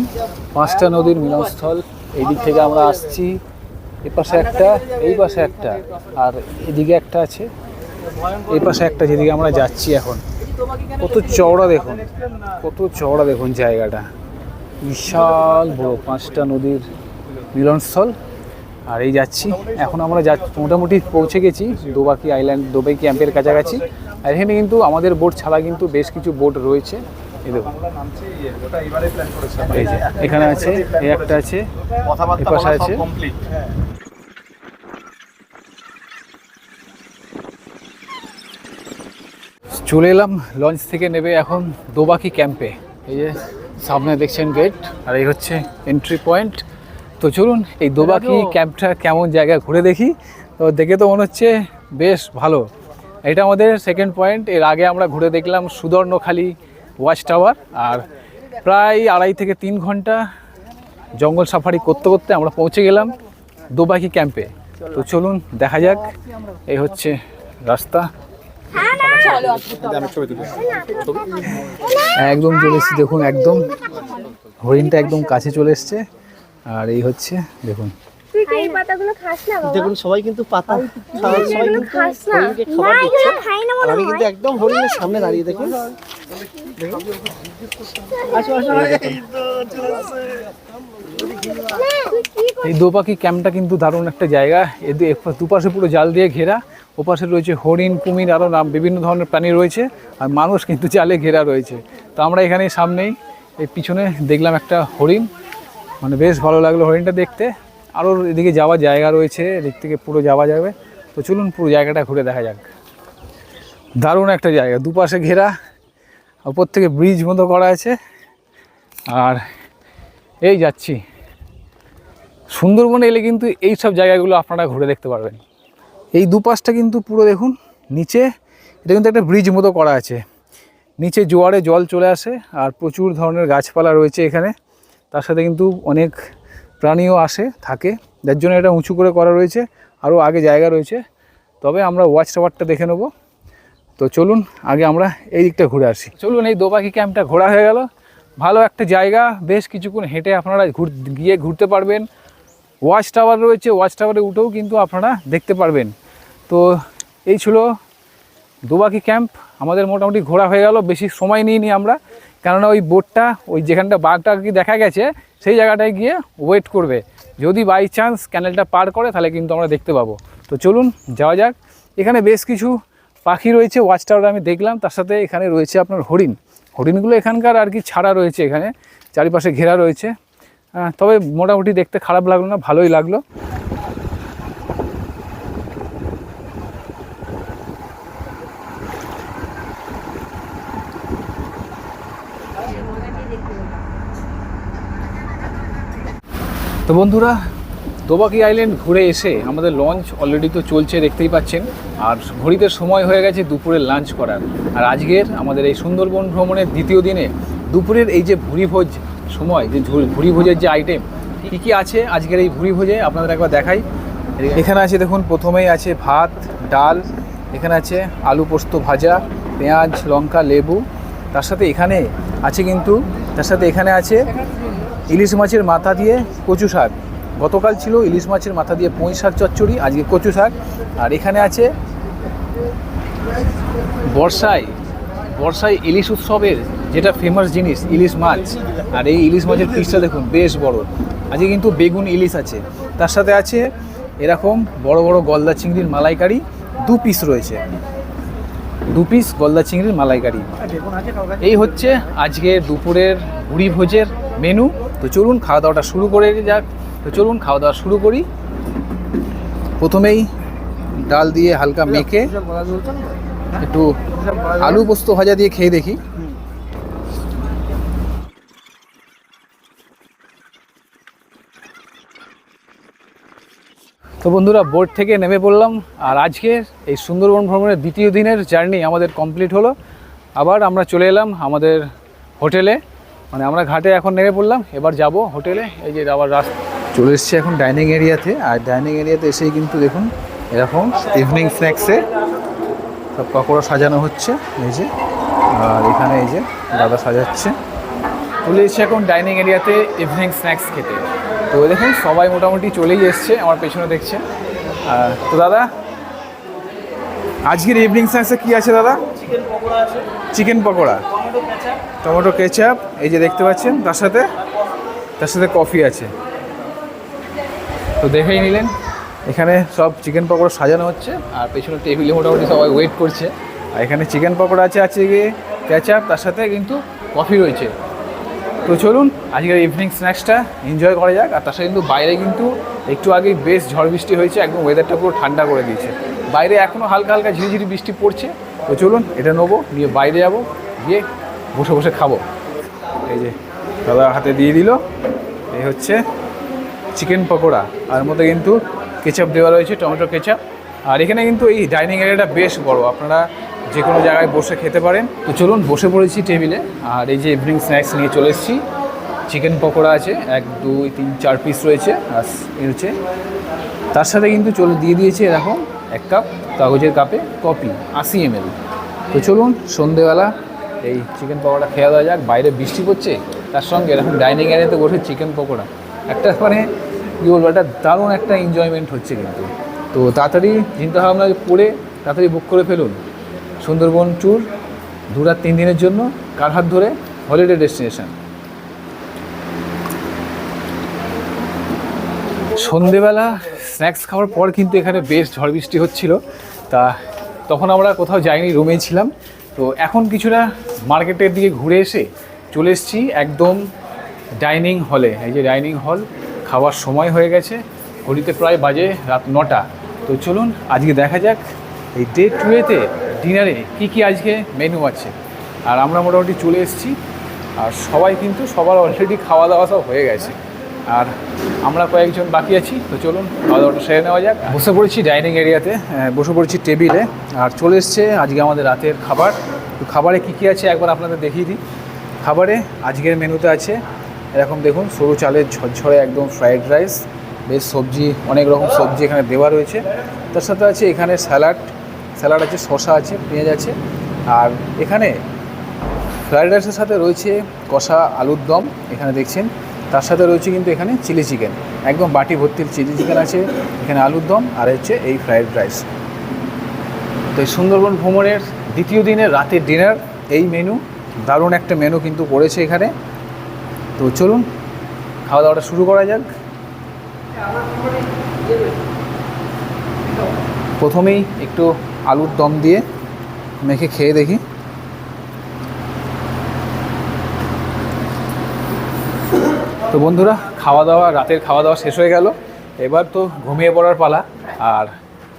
5টা নদীর মিলনস্থল। এই দিক থেকে আমরা আসছি, এই পাশে একটা, এই পাশে একটা, আর এদিকে একটা আছে, এই পাশে একটা, যেদিকে আমরা যাচ্ছি এখন। কত চওড়া দেখুন, কত চওড়া দেখুন জায়গাটা, বিশাল বড় 5টা নদীর মিলনস্থল। আর এই যাচ্ছি এখন, আমরা মোটামুটি পৌঁছে গেছি দোবাকি আইল্যান্ড, দোবাকি ক্যাম্পের কাছাকাছি। আর এখানে কিন্তু আমাদের বোট ছাড়া কিন্তু বেশ কিছু বোট রয়েছে। এই দেখুন, এই যে এখানে আছে, এই একটা আছে, এই পাশে আছে। চলে এলাম লঞ্চ থেকে নেবে এখন দোবাকি ক্যাম্পে। এই যে সামনে দেখছেন গেট, আর এই হচ্ছে এন্ট্রি পয়েন্ট। তো চলুন এই দোবাকি ক্যাম্পটা কেমন জায়গা ঘুরে দেখি। তো দেখে তো মনে হচ্ছে বেশ ভালো। এটা আমাদের সেকেন্ড পয়েন্ট। এর আগে আমরা ঘুরে দেখলাম সুদর্ণখালি ওয়াচ টাওয়ার, আর প্রায় 2.5 থেকে 3 ঘন্টা জঙ্গল সাফারি করতে করতে আমরা পৌঁছে গেলাম দোবাকি ক্যাম্পে। তো চলুন দেখা যাক। এই হচ্ছে রাস্তা, একদম চলে এসেছি দেখুন, একদম হরিণটা একদম কাছে চলে এসছে। আর এই হচ্ছে দেখুন, দেখুন সবাই কিন্তু পাতা খাওয়ার, সবাই কিন্তু হরিণকে খাবার দিচ্ছে। আর আমি কিন্তু একদম হরিণের সামনে দাঁড়িয়ে, দেখুন। এই দোবাকি ক্যাম্পটা কিন্তু দারুণ একটা জায়গা। দুপাশে পুরো জাল দিয়ে ঘেরা, ওপাশে রয়েছে হরিণ, কুমির, আরও বিভিন্ন ধরনের প্রাণী রয়েছে, আর মানুষ কিন্তু জালে ঘেরা রয়েছে। তো আমরা এখানে সামনেই এই পিছনে দেখলাম একটা হরিণ, মানে বেশ ভালো লাগলো হরিণটা দেখতে। আরও এদিকে যাওয়ার জায়গা রয়েছে, এদিক থেকে পুরো যাওয়া যাবে। তো চলুন পুরো জায়গাটা ঘুরে দেখা যাক। দারুণ একটা জায়গা, দুপাশে ঘেরা, ওপর থেকে ব্রিজ মতো করা আছে। আর এই যাচ্ছি, সুন্দরবনে এলে কিন্তু এই সব জায়গাগুলো আপনারা ঘুরে দেখতে পারবেন। এই দুপাশটা কিন্তু পুরো দেখুন নিচে, এটা কিন্তু একটা ব্রিজ মতো করা আছে। নিচে জোয়ারে জল চলে আসে, আর প্রচুর ধরনের গাছপালা রয়েছে এখানে। তার সাথে কিন্তু অনেক প্রাণীও আসে থাকে, যার জন্য এটা উঁচু করে করা রয়েছে। আরও আগে জায়গা রয়েছে, তবে আমরা ওয়াচ টাওয়ারটা দেখে নেব। তো চলুন আগে আমরা এই দিকটা ঘুরে আসি। চলুন, এই দোবাকি ক্যাম্পটা ঘোরা হয়ে গেল। ভালো একটা জায়গা, বেশ কিছুক্ষণ হেঁটে আপনারা গিয়ে ঘুরতে পারবেন। ওয়াচ টাওয়ার রয়েছে, ওয়াচ টাওয়ারে উঠেও কিন্তু আপনারা দেখতে পারবেন। তো এই ছিল দোবাকি ক্যাম্প। আমাদের মোটামুটি ঘোরা হয়ে গেল, বেশি সময় নিইনি আমরা, কেননা ওই বোটটা ওই যেখানটা বাঘটা কি দেখা গেছে সেই জায়গাটায় গিয়ে ওয়েট করবে। যদি বাই চান্স ক্যানেলটা পার করে তাহলে কিন্তু আমরা দেখতে পাবো। তো চলুন যাওয়া যাক। এখানে বেশ কিছু পাখি রয়েছে, ওয়াচ টাওয়ারে আমি দেখলাম। তার সাথে এখানে রয়েছে আপনার হরিণ, হরিণগুলো এখানকার আর কি ছাড়া রয়েছে, এখানে চারিপাশে ঘেরা রয়েছে। তবে মোটামুটি দেখতে খারাপ লাগলো না, ভালোই লাগলো। তো বন্ধুরা, দোবাকি আইল্যান্ড ঘুরে এসে আমাদের লঞ্চ অলরেডি তো চলছে, দেখতেই পাচ্ছেন। আর ঘড়িতে সময় হয়ে গেছে দুপুরের লাঞ্চ করার। আর আজকের আমাদের এই সুন্দরবন ভ্রমণের দ্বিতীয় দিনে দুপুরের এই যে ভুরিভোজ সময়, যে ভুরিভোজের যে আইটেম কী কী আছে আজকের এই ভুরিভোজে আপনাদের একবার দেখাই। এখানে আছে দেখুন, প্রথমেই আছে ভাত, ডাল, এখানে আছে আলু পোস্ত ভাজা, পেঁয়াজ, লঙ্কা, লেবু। তার সাথে এখানে আছে কিন্তু, তার সাথে এখানে আছে ইলিশ মাছের মাথা দিয়ে কচু শাক। গতকাল ছিল ইলিশ মাছের মাথা দিয়ে পুঁই শাক চচ্চড়ি, আজকে কচু শাক। আর এখানে আছে বর্ষায় ইলিশ উৎসবের যেটা ফেমাস জিনিস ইলিশ মাছ। আর এই ইলিশ মাছের পিসটা দেখুন বেশ বড়। আজকে কিন্তু বেগুন ইলিশ আছে। তার সাথে আছে এরকম বড় বড় গলদা চিংড়ির মালাইকারি, 2 পিস রয়েছে, 2 পিস গলদা চিংড়ির মালাইকারি। এই হচ্ছে আজকে দুপুরের ভুরিভোজের মেনু। তো চলুন খাওয়া দাওয়াটা শুরু করে যাক। তো চলুন খাওয়া দাওয়া শুরু করি। প্রথমেই ডাল দিয়ে হালকা মেখে একটু আলু পোস্ত ভাজা দিয়ে খেয়ে দেখি। তো বন্ধুরা, বোট থেকে নেমে পড়লাম। আর আজকে এই সুন্দরবন ভ্রমণের দ্বিতীয় দিনের জার্নি আমাদের কমপ্লিট হলো। আবার আমরা চলে এলাম আমাদের হোটেলে, মানে আমরা ঘাটে এখন নেমে পড়লাম, এবার যাব হোটেলে। এই যে আবার রাস্তা চলে এসছে এখন ডাইনিং এরিয়াতে। আর ডাইনিং এরিয়াতে এসেই কিন্তু দেখুন এরকম ইভিনিং স্ন্যাক্সে সব পকোড়া সাজানো হচ্ছে, এই যে। আর এখানে এই যে দাদা সাজাচ্ছে। চলে এসেছি এখন ডাইনিং এরিয়াতে ইভিনিং স্ন্যাক্স খেতে। তো দেখুন সবাই মোটামুটি চলেই এসছে, আমার পেছনে দেখছেন। তো দাদা আজকের ইভিনিং স্ন্যাক্সে কী আছে দাদা? চিকেন পকোড়া আছে, chicken pakora, tomato ketchup, tomato ketchup, এই যে দেখতে পাচ্ছেন, তার সাথে কফি আছে। তো দেখেই নিলেন এখানে সব চিকেন পকোড়া সাজানো হচ্ছে, আর পেছনে টেবিলে মোটামুটি সবাই ওয়েট করছে। আর এখানে চিকেন পকোড়া আছে গিয়ে কেচাপ, তার সাথে কিন্তু কফি রয়েছে। তো চলুন আজকের ইভিনিং স্ন্যাক্সটা এনজয় করা যাক। আর তার সাথে কিন্তু বাইরে কিন্তু একটু আগেই বেশ ঝড় বৃষ্টি হয়েছে, একদম ওয়েদারটা পুরো ঠান্ডা করে দিয়েছে। বাইরে এখনও হালকা হালকা ঝিরিঝিরি বৃষ্টি পড়ছে। তো চলুন এটা নেবো, নিয়ে বাইরে যাবো, গিয়ে বসে বসে খাবো। এই যে দাদা হাতে দিয়ে দিল, এই হচ্ছে চিকেন পকোড়া, আর মধ্যে কিন্তু কেচাপ দেওয়া রয়েছে, টমেটো কেচাপ। আর এখানে কিন্তু এই ডাইনিং এরিয়াটা বেশ বড়, আপনারা যে কোনো জায়গায় বসে খেতে পারেন। তো চলুন বসে পড়েছি টেবিলে, আর এই যে ইভিনিং স্ন্যাক্স নিয়ে চলে এসেছি। চিকেন পকোড়া আছে 1 2 3 4 পিস রয়েছে, আর এই হচ্ছে তার সাথে কিন্তু দিয়ে দিয়েছে এরকম 1 কাপ কাগজের কাপে কফি 80 ml। তো চলুন সন্ধেবেলা এই চিকেন পকোড়া খেয়ে দেওয়া যাক। বাইরে বৃষ্টি পড়ছে, তার সঙ্গে এরকম ডাইনিং এরিয়াতে বসে চিকেন পকোড়া একটা মানে কী বলবো, একটা দারুণ একটা এনজয়মেন্ট হচ্ছে কিন্তু। তো তাড়াতাড়ি চিন্তাভাবনা করে তাড়াতাড়ি বুক করে ফেলুন সুন্দরবন ট্যুর 2 রাত 3 দিনের জন্য, কার হাত ধরে হলিডে ডেস্টিনেশন। সন্ধেবেলা স্ন্যাক্স খাওয়ার পর কিন্তু এখানে বেশ ঝড় বৃষ্টি হচ্ছিল, তা তখন আমরা কোথাও যাইনি, রুমেই ছিলাম। তো এখন কিছুটা মার্কেটের দিকে ঘুরে এসে চলে এসেছি একদম ডাইনিং হলে। এই যে ডাইনিং হল, খাওয়ার সময় হয়ে গেছে, ঘড়িতে প্রায় বাজে রাত 9টা। তো চলুন আজকে দেখা যাক এই ডে 2-এতে ডিনারে কী আজকে মেনু আছে। আর আমরা মোটামুটি চলে এসেছি, আর সবাই কিন্তু সবার অলরেডি খাওয়া দাওয়া সব হয়ে গেছে, আর আমরা কয়েকজন বাকি আছি। তো চলুন খাওয়া দাওয়াটা সেরে নেওয়া যাক। বসে পড়েছি ডাইনিং এরিয়াতে, বসে পড়েছি টেবিলে, আর চলে এসছে আজকে আমাদের রাতের খাবার। তো খাবারে কী আছে একবার আপনাদের দেখিয়ে দিই। খাবারে আজকের মেনুতে আছে এরকম দেখুন, সরু চালের ঝরঝরে একদম ফ্রাইড রাইস, বেশ সবজি, অনেক রকম সবজি এখানে দেওয়া রয়েছে। তার সাথে আছে এখানে স্যালাড আছে, শসা আছে, পেঁয়াজ আছে। আর এখানে ফ্রাইড রাইসের সাথে রয়েছে কষা আলুর দম, এখানে দেখছেন। তার সাথে রয়েছে কিন্তু এখানে চিলি চিকেন, একদম বাটি ভর্তির চিলি চিকেন আছে, এখানে আলুর দম, আর হচ্ছে এই ফ্রাইড রাইস। তো এই সুন্দরবন ভ্রমণের 2য় দিনের রাতের ডিনার এই মেনু, দারুণ একটা মেনু কিন্তু পড়েছে এখানে। তো চলুন খাওয়া দাওয়াটা শুরু করা যাক। প্রথমেই একটু আলুর দম দিয়ে মেখে খেয়ে দেখি। তো বন্ধুরা রাতের খাওয়া দাওয়া শেষ হয়ে গেল, এবার তো ঘুমিয়ে পড়ার পালা। আর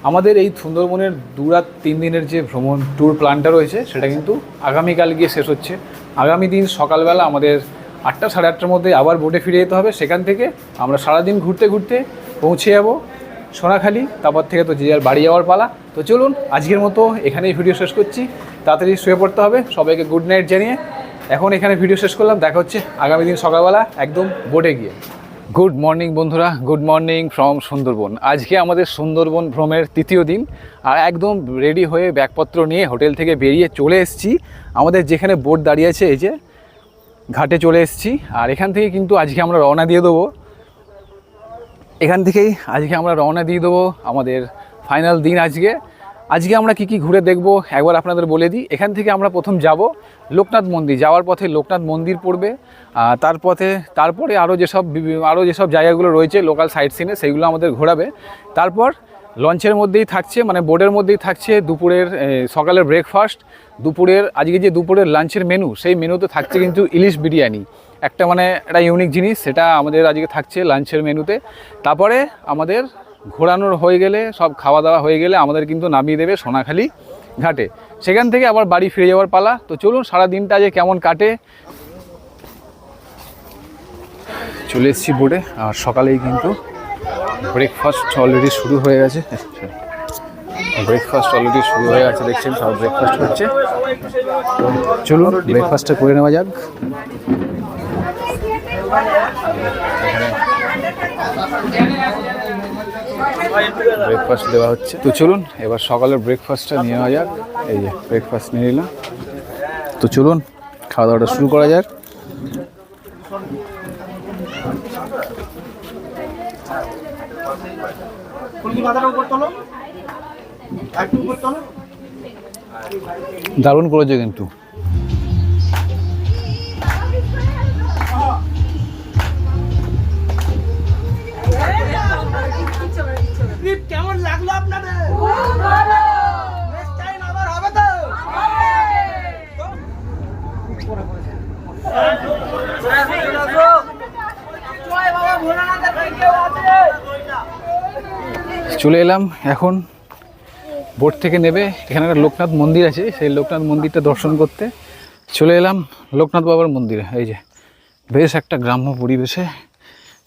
আমাদের এই সুন্দরবনের 2 রাত 3 দিনের যে ভ্রমণ ট্যুর প্ল্যানটা রয়েছে, সেটা কিন্তু আগামীকাল গিয়ে শেষ হচ্ছে। আগামী দিন সকালবেলা আমাদের 8টা সাড়ে 8টার মধ্যে আবার বোটে ফিরে যেতে হবে। সেখান থেকে আমরা সারাদিন ঘুরতে ঘুরতে পৌঁছে যাব সোনাখালি, তারপর থেকে তো যে যার বাড়ি যাওয়ার পালা। তো চলুন আজকের মতো এখানেই ভিডিও শেষ করছি, তাড়াতাড়ি শুয়ে পড়তে হবে। সবাইকে গুড নাইট জানিয়ে এখন এখানে ভিডিও শেষ করলাম, দেখা হচ্ছে আগামী দিন সকালবেলা একদম বোটে গিয়ে। গুড মর্নিং বন্ধুরা, গুড মর্নিং ফ্রম সুন্দরবন। আজকে আমাদের সুন্দরবন ভ্রমণের 3য় দিন, আর একদম রেডি হয়ে ব্যাগপত্র নিয়ে হোটেল থেকে বেরিয়ে চলে এসেছি আমাদের যেখানে বোট দাঁড়িয়ে আছে, এই যে ঘাটে চলে এসেছি। আর এখান থেকে কিন্তু আজকে আমরা রওনা দিয়ে দেবো, আমাদের ফাইনাল দিন আজকে আমরা কি কি ঘুরে দেখব একবার আপনাদের বলে দিই। এখান থেকে আমরা প্রথম যাব লোকনাথ মন্দির, যাওয়ার পথে লোকনাথ মন্দির পড়বে। তারপরে আরও যেসব জায়গাগুলো রয়েছে লোকাল সাইট সিনে, সেইগুলো আমাদের ঘোরাবে। তারপর লঞ্চের মধ্যেই থাকছে, মানে বোটের মধ্যেই থাকছে সকালের ব্রেকফাস্ট, আজকে যে দুপুরের লাঞ্চের মেনু, সেই মেনুতে থাকছে কিন্তু ইলিশ বিরিয়ানি, একটা ইউনিক জিনিস, সেটা আমাদের আজকে থাকছে লাঞ্চের মেনুতে। তারপরে আমাদের ঘোরানোর হয়ে গেলে, সব খাওয়া দাওয়া হয়ে গেলে আমাদের কিন্তু নামিয়ে দেবে সোনাখালি ঘাটে, সেখান থেকে আবার বাড়ি ফিরে যাওয়ার পালা। তো চলুন সারা দিনটা আজ কেমন কাটে। চলে এসেছি বোটে, আর সকালেই কিন্তু ব্রেকফাস্ট অলরেডি শুরু হয়ে গেছে, দেখছেন সব ব্রেকফাস্ট হচ্ছে। চলুন ব্রেকফাস্টটা করে নেওয়া যাক। ব্রেকফাস্ট দেওয়া হচ্ছে। তো চলুন এবার সকালের ব্রেকফাস্টটা নিয়ে নেওয়া যাক। এই যে ব্রেকফাস্ট নিয়ে নিলাম। তো চলুন খাওয়া দাওয়াটা শুরু করা যাক। ফুলকি মাথাটা উপর তোলো, একটু উপর তোলো। দারুণ করেছে কিন্তু। কেমন লাগলো আপনাদের? নেক্সট টাইম আবার হবে তো? চলে এলাম এখন বোট থেকে নেবে, এখানে একটা লোকনাথ মন্দির আছে, সেই লোকনাথ মন্দিরটা দর্শন করতে চলে এলাম লোকনাথ বাবার মন্দিরে। এই যে বেশ একটা গ্রাম্য পরিবেশে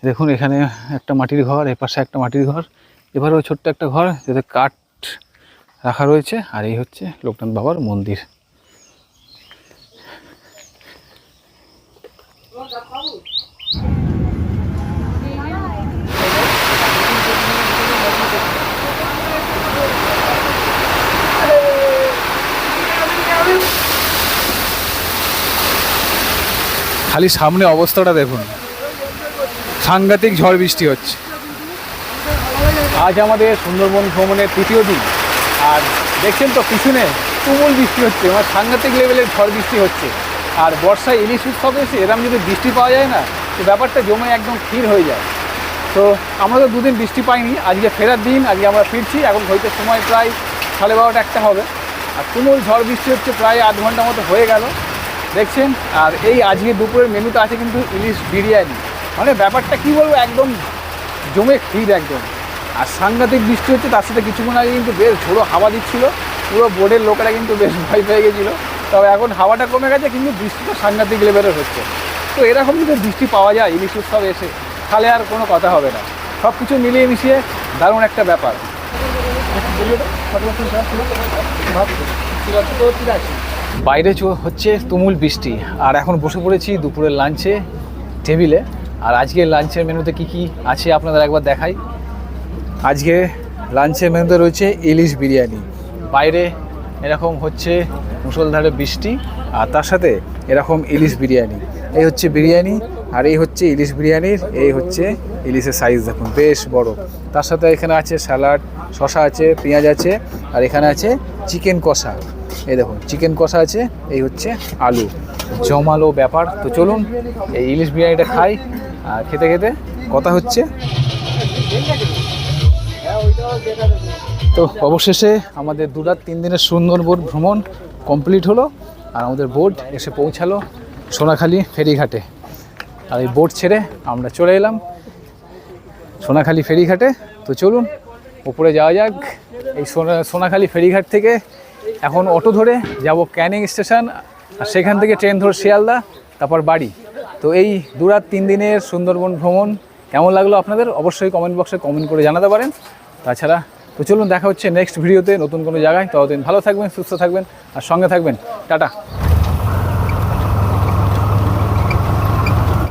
দেখুন, এখানে একটা মাটির ঘর, এপাশে একটা মাটির ঘর, এবারেও ছোট্ট একটা ঘর যাতে কাঠ রাখা রয়েছে। আর এই হচ্ছে লোকনাথ বাবার মন্দির। খালি সামনে অবস্থাটা দেখুন, সাংঘাতিক ঝড় বৃষ্টি হচ্ছে। আজ আমাদের সুন্দরবন ভ্রমণের তৃতীয় দিন, আর দেখছেন তো পিছনে তুমুল বৃষ্টি হচ্ছে, আমার সাংঘাতিক লেভেলের ঝড় বৃষ্টি হচ্ছে। আর বর্ষায় ইলিশ উৎসব এসে এরকম যদি বৃষ্টি পাওয়া যায় না, তো ব্যাপারটা জমে একদম ক্ষীর হয়ে যায়। তো আমরা তো দুদিন বৃষ্টি পাইনি, আজকে ফেরার দিন, আজকে আমরা ফিরছি। এখন হয়তো সময় প্রায় 12:30 একটা হবে, আর তুমুল ঝড় বৃষ্টি হচ্ছে, প্রায় 8 ঘন্টা মতো হয়ে গেল দেখছেন। আর এই আজকে দুপুরের মেনুতে আছে কিন্তু ইলিশ বিরিয়ানি, মানে ব্যাপারটা কী বলবো, একদম জমে ক্ষীর একদম। আর সাংঘাতিক বৃষ্টি হচ্ছে, তার সাথে কিছুক্ষণ আগে কিন্তু বেশ ঝোড়ো হাওয়া দিচ্ছিল, পুরো বোর্ডের লোকেরা কিন্তু বেশ ভয় পেয়ে গেছিলো। তবে এখন হাওয়াটা কমে গেছে, কিন্তু বৃষ্টিটা সাংঘাতিক লেভেলের হচ্ছে। তো এরকম যদি বৃষ্টি পাওয়া যায় ইলিশ উৎসব এসে, তাহলে আর কোনো কথা হবে না। সব কিছু মিলিয়ে মিশিয়ে দারুণ একটা ব্যাপার। বাইরে হচ্ছে তুমুল বৃষ্টি, আর এখন বসে পড়েছি দুপুরের লাঞ্চে টেবিলে। আর আজকের লাঞ্চের মেনুতে কি কি আছে আপনাদের একবার দেখাই। আজকে লাঞ্চের মেনুতে রয়েছে ইলিশ বিরিয়ানি, বাইরে এরকম হচ্ছে মুষলধারে বৃষ্টি, আর তার সাথে এরকম ইলিশ বিরিয়ানি। এই হচ্ছে বিরিয়ানি, আর এই হচ্ছে ইলিশ বিরিয়ানির, এই হচ্ছে ইলিশের সাইজ দেখুন বেশ বড়। তার সাথে এখানে আছে স্যালাড, শসা আছে, পেঁয়াজ আছে, আর এখানে আছে চিকেন কষা। এই দেখুন চিকেন কষা আছে, এই হচ্ছে আলু, জমালো ব্যাপার। তো চলুন এই ইলিশ বিরিয়ানিটা খাই, আর খেতে খেতে কথা হচ্ছে। তো অবশেষে আমাদের 2 রাত 3 দিনের সুন্দরবন ভ্রমণ কমপ্লিট হলো, আর আমাদের বোট এসে পৌঁছালো সোনাখালি ফেরিঘাটে। আর এই বোট ছেড়ে আমরা চলে এলাম সোনাখালি ফেরিঘাটে। তো চলুন উপরে যাওয়া যাক। এই সোনাখালি ফেরিঘাট থেকে এখন অটো ধরে যাব ক্যানিং স্টেশন, আর সেখান থেকে ট্রেন ধরে শিয়ালদা, তারপর বাড়ি। তো এই 2 রাত 3 দিনের সুন্দরবন ভ্রমণ কেমন লাগলো আপনাদের অবশ্যই কমেন্ট বক্সে কমেন্ট করে জানাতে পারেন। তাছাড়া তো চলুন দেখা হচ্ছে নেক্সট ভিডিওতে নতুন কোনো জায়গায়। ততদিন ভালো থাকবেন, সুস্থ থাকবেন, আর সঙ্গে থাকবেন। টাটা।